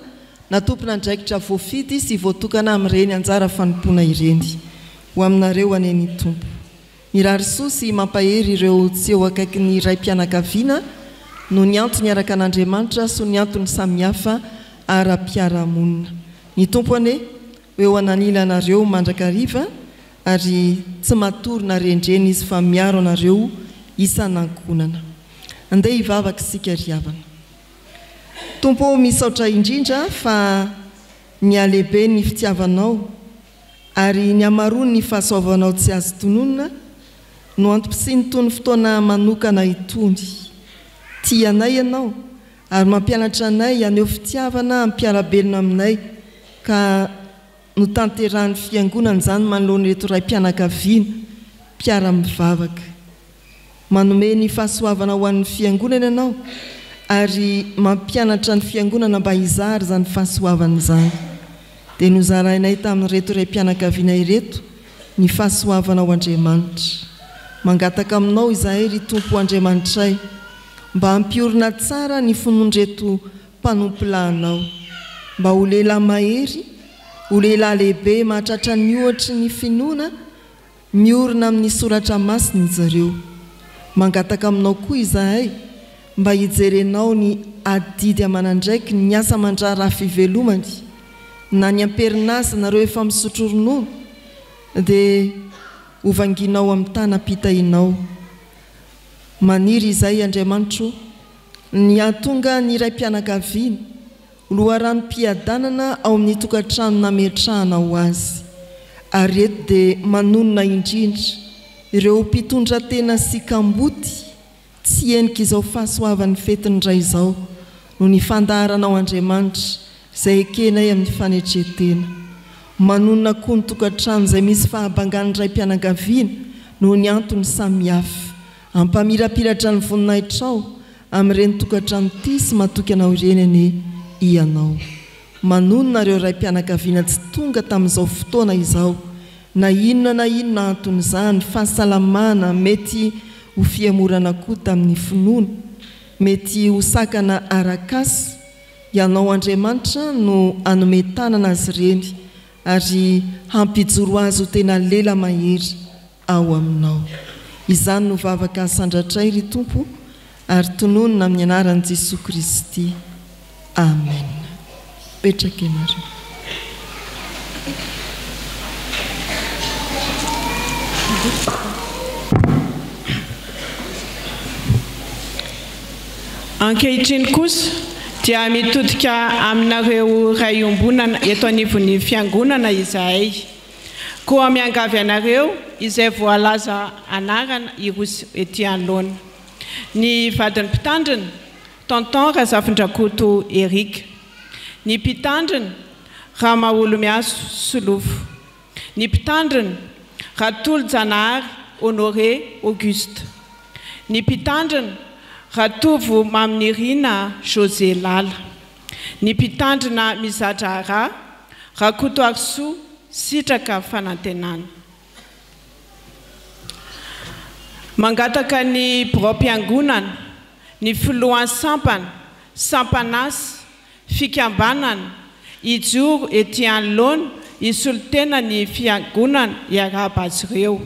na tompona andraikitra voafidy sy voatokana amin'ireny anjara fanompoana ireny ho aminareo aneny tompo mirarisoa sy mampahery ireo tsy eo akaiky ny ray mpianakaviana no ny antony araka an'Andriamanitra so ny antony samihafa ara-piarahamonina ny tompo ane hoe ananila anareo mandrakariva ary tsy matorina rendreny izy fa miaro anareo isan'ankonana andeha hivavaka isika riavana tompo misaotra indrindra fa ny alehibe ny fitiavanao ary ny amarony ny fahasoavanao tsy azo tononona no antom-pisiny tony fotoana manokana itony tianay ianao ary mampianatra anay aneo fitiavana ampiarabelona aminay ka no tanterahan'ny fiangonana izany manoloany reto ray mpianakaviana mpiara-mivavaka manome ny fahasoavana ho an'ny fiangonana ianao ary mampianatra ny fiangonana mba hizary zany fahasoavana izany dia nozarainay tamin'ny reto ray mpianakaviana ireto ny fahasoavana ho Andriamanitra mangataka aminao izahay ry tompo Andriamanitray mba hampiorina tsara ny fonondreto mpanompolanao mba ho lehilahy mahery ho lehilahy lehibe mahatratra ny ohatra ny finoana miorina amin'ny soratra masina izy ireo mangataka aminao koa izahay mba hijerenao ny adidy amanandraiky ny asa mandrara fivelomany na ny amperinasa nareo efa misotro ronono dia hovanginao amin'ny tanam-pitahinao maniry izay Andriamanitro ny atonga ny ray mpianakaviana loharano-piadanana ao amin'ny tokantrano nametrahana ho azy ary eto dia manonona indrindra ireo mpitondra tena sy kamboty tsy enika izao fahasoavan'ny fetiny ray izao no ny fandaharanao Andriamanitra izay ekenay amin'ny fanetretena manonona koa ny tokantrano izay misy fahabangan'ny ray mpianakaviana no ny antony samihafa ampamirapiratra ny voninahitrao amin'ireny tokantrano ity sy matoky anao ireny ane ianao manonona ireo ray mpianakaviana tsy tonga tamin'izao fotoana izao na inona antony izany fahasalamana mety ho fiamorana koa tamin'ny finoana mety ho sakana arakasy ianao Andriamanitra no anome tanana azy ireny ary hampijoro azy ho tena lela mahery ao aminao izany no vavaka sandratray ry tompo ary tononona amin'ny anaran'i Jesosy Kristy amen petraka ianareo ankehitriny kosa dia mitodika aminareo ray ombonana eto anivon'ny fiangonana izahay koa miangavy anareo izay voalaza anarana irosy ety anoloana ny vadin'ny mpitandrina tonton Razafindrakoto Eric. Ny mpitandrina Ramaolomiaso Solofo. Ny mpitandrina Ratolo Janahary Honoré Auguste. Ny mpitandrina Ratovo Maminirina José Lala. Ny mpitandrina Mizatra Ra Rakoto Arso Sitraka Fanantenana. Mangataka ny brom-piangonana, ny filohan'ny sampana, sampanasy, fikambanana, ijoro ety anoloana, isolotena ny fiangonana iaraba azy ireo.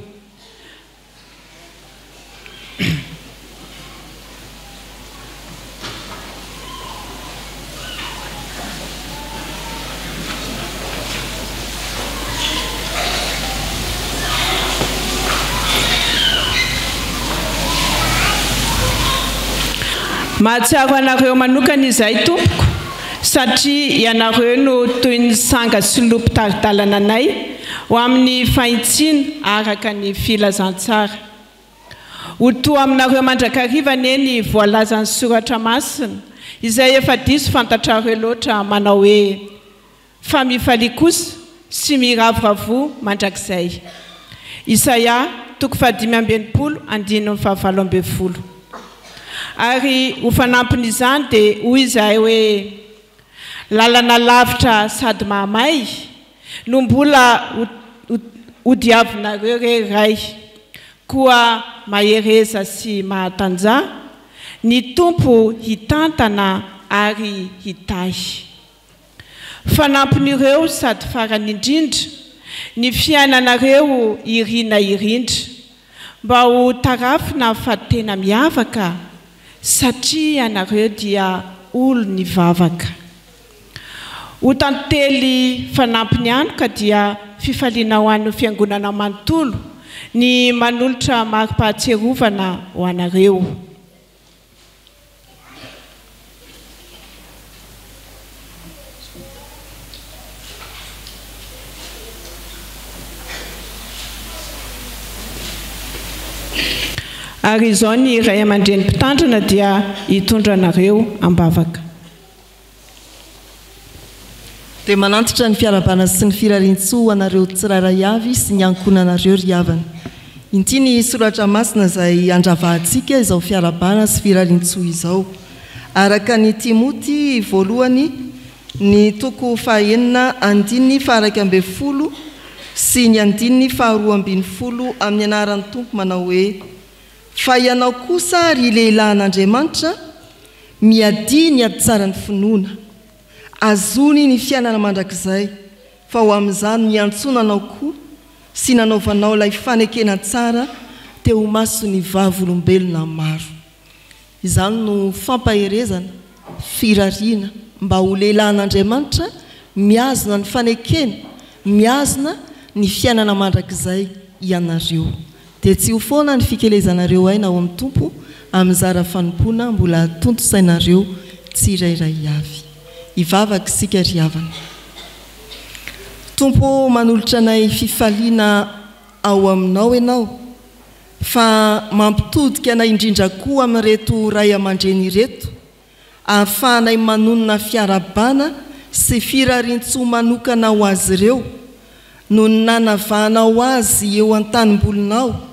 Mahatsiaro anareo manokana izay tompoko satria ianareo no toy ny sanga sy lopitaridalana anay ho amin'ny fahintsina araka ny filazantsara. Ho toa aminareo mandrakariva eny voalazan'ny soratra masina izay efa diso fantatrareo loatra manao hoe fa mifaly kosa sy miravoravo mandrakizay. Isaia 5:20. Ary ho fanampin'izany dia hoy izay hoe lalana lavitra sady mahamay no mbola hodiavinareo reray koa mahereza sy mahatanja ny tompo hitantana ary hitahy. Fanampin'ireo sady farany indrindra ny fiainanareo irina irindra mba ho tarafina fa tena miavaka satria anareo dia olo ny vavaka. Ho tantely fanampiny anoka dia fifaliana ho an'ny fiangonana manontolo ny manolotra mari-pahatserovana ho anareo. Ary izao ny ray aman-dreny mpitandrina dia hitondra anareo ambavaka. Dia manantitra ny fiarabana sy ny firarintsoa anareo tsirairay avy sy ny ankonanareo ry havana. Inty ny soratra masina izay andravahantsika izao fiarabana sy firarintsoa izao. Araka ny Timoty voalohany ny toko 9:12 sy ny 2:20 amin'ny anaran'ny tompo manao hoe fa ianao kosa ry lehilahy an'Andriamanitra miadi ny ady tsara ny finoana azony ny fiainana mandrakizay fa ho amin'izany miantsonanao koa sy nanaovanao ilay fanekena tsara teo ho maso ny vavolombelona maro. Izany no fampaherezana firariana mba ho lehilahy an'Andriamanitra miazona ny fanekena miazona ny fiainana mandrakizay ianareo. Dia tsy ho foana ny fikelezanareo aina ao amin'ny tompo amin'izara fanompona mbola tonto sainareo tsirairay avy. Ivavaka isika ry havana. Tompo manolotra anay fifaliana ao aminao ianao fa mampitodika anay indrindra koa amin'ireto ray aman-dreny ireto ahafahanay manonona fiarabana sy firarintsoa manokana ho azy ireo no nanavahanao azy eo an-tanimbolinao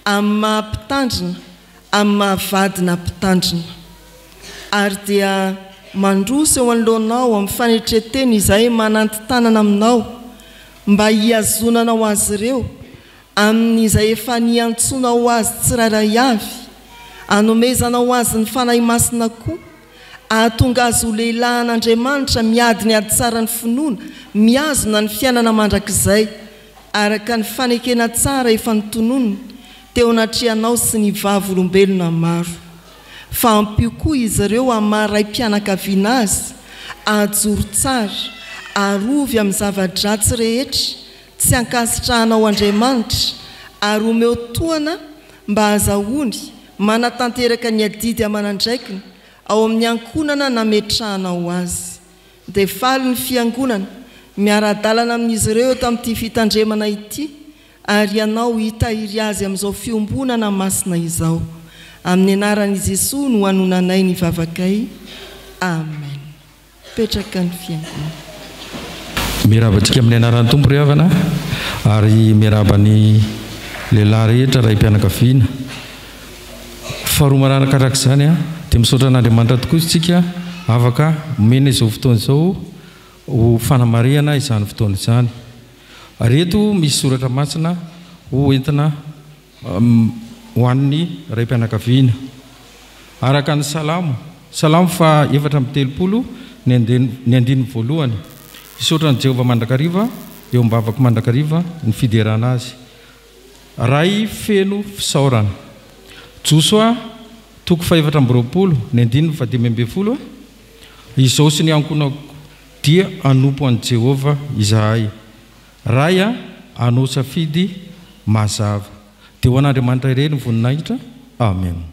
amin'ny mahampitandrina amin'ny mahavadina mpitandrina ary dia mandroso eo anoloanao amin'ny fanetreteny izay manantitanana aminao mba hiazonanao azy ireo amin'izay efa niantsonao azy tsirairay avy anomezanao azy ny fanahy masina koa ahatonga azy ho lehilahy an'Andriamanitra miady ny ady tsara ny finoana miazona ny fiainana mandrakizay araka ny fanekena tsara efa nitononona teo anatrianao sy ny vavolombelona maro. Fa ampio koa izy ireo amin'ny maharay-pianakaviana azy ajoro tsara arovy amin'ny zava-dratsy rehetra tsy ankasitrahanao Andriamanitra ary omeo toana mba azahoany manatanteraka ny adidy amanandraikiny ao amin'ny ankonana nametrahanao azy. Dia faly ny fiangonana miara-dalana amin'izy ireo tamin'ity fitandremana ity ary ianao hitahiry azy amin'izao fiombonana masina izao amin'ny anaran'i Jesosy no hanonanay ny vavakay. Amen. Petraka ny fiangonana. Mirabatsika amin'ny anaran'ny Tompo ry havana ary miraba ny lehilahy rehetra ray mpianakaviana. Faharoa maranaka araka izany dia misaotra an'Andriamanitra tokoa isika afaka mena izao fotoana izao ho fanamarihana izany fotoana izany. Reto misy soratra masina ho entina ho an'ny ray mpianakaviana. Araka ny salamo fa 430 ny andiny voalohany. Isaotra ny Jehovah mandrakariva eo ambavako mandrakariva ny fiderana azy. Ray feno fisaorana. Joshua 4:20 ny andiny 10:20. Izao sy ny ankonako dia anompo an'i Jehovah izahay. Ray anao safidy mazava. Dia ho an'Andriamanitra irery ny voninahitra. Amen.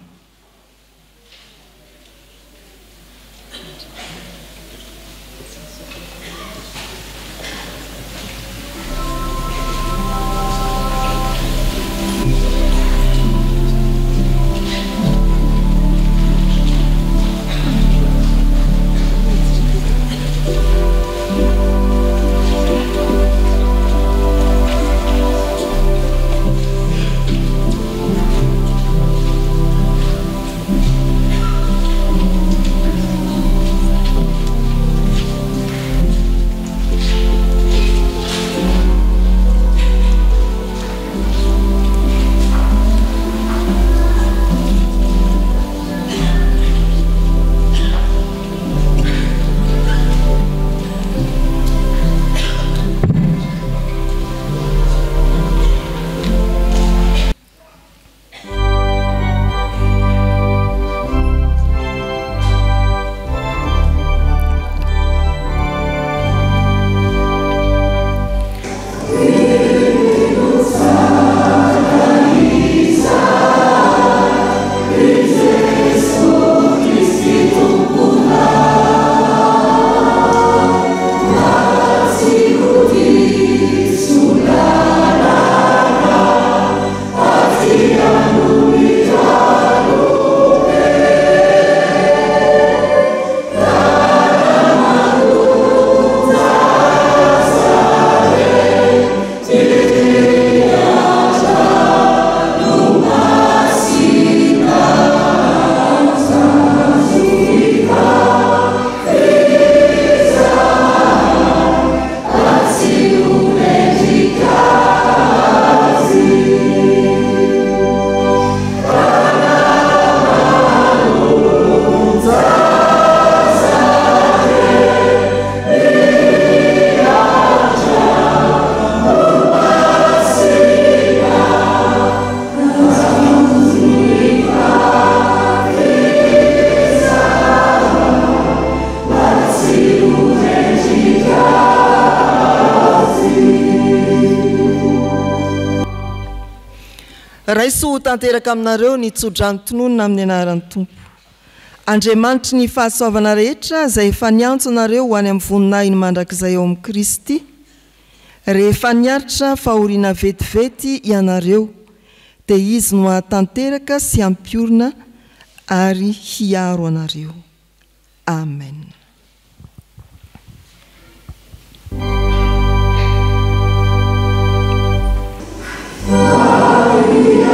Raiso tanteraka aminareo ny tsodrany tononona amin'ny anaran'ny Tompo. Andriamanitry ny fahasoavana rehetra izay efa niantso anareo ho any amin'ny voninahiny mandrakizay eo amin'ny Kristy. Rehefa niaritra fahoriana vetivety ianareo dia izy no hatanteraka sy hampiorina ary hiaro anareo. Amen. We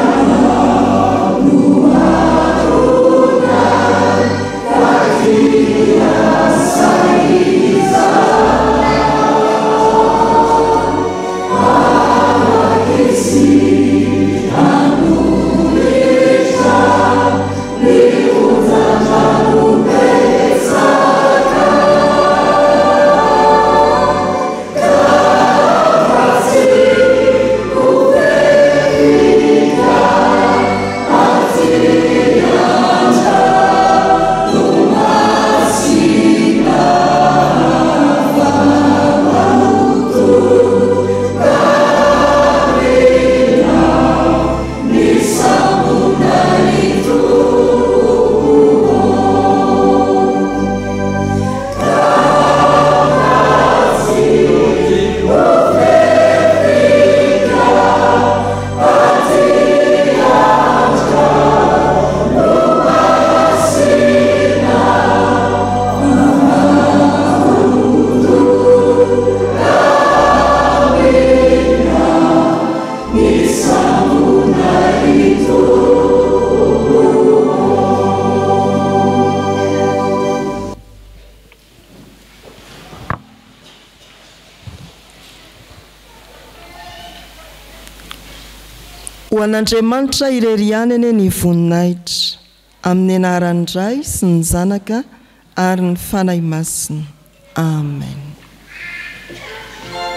ho an'Andriamanitra ireriany eny ny voninahitra amin'ny anaran'ny Ray sy ny Zanaka ary ny fanahy masina. Amen.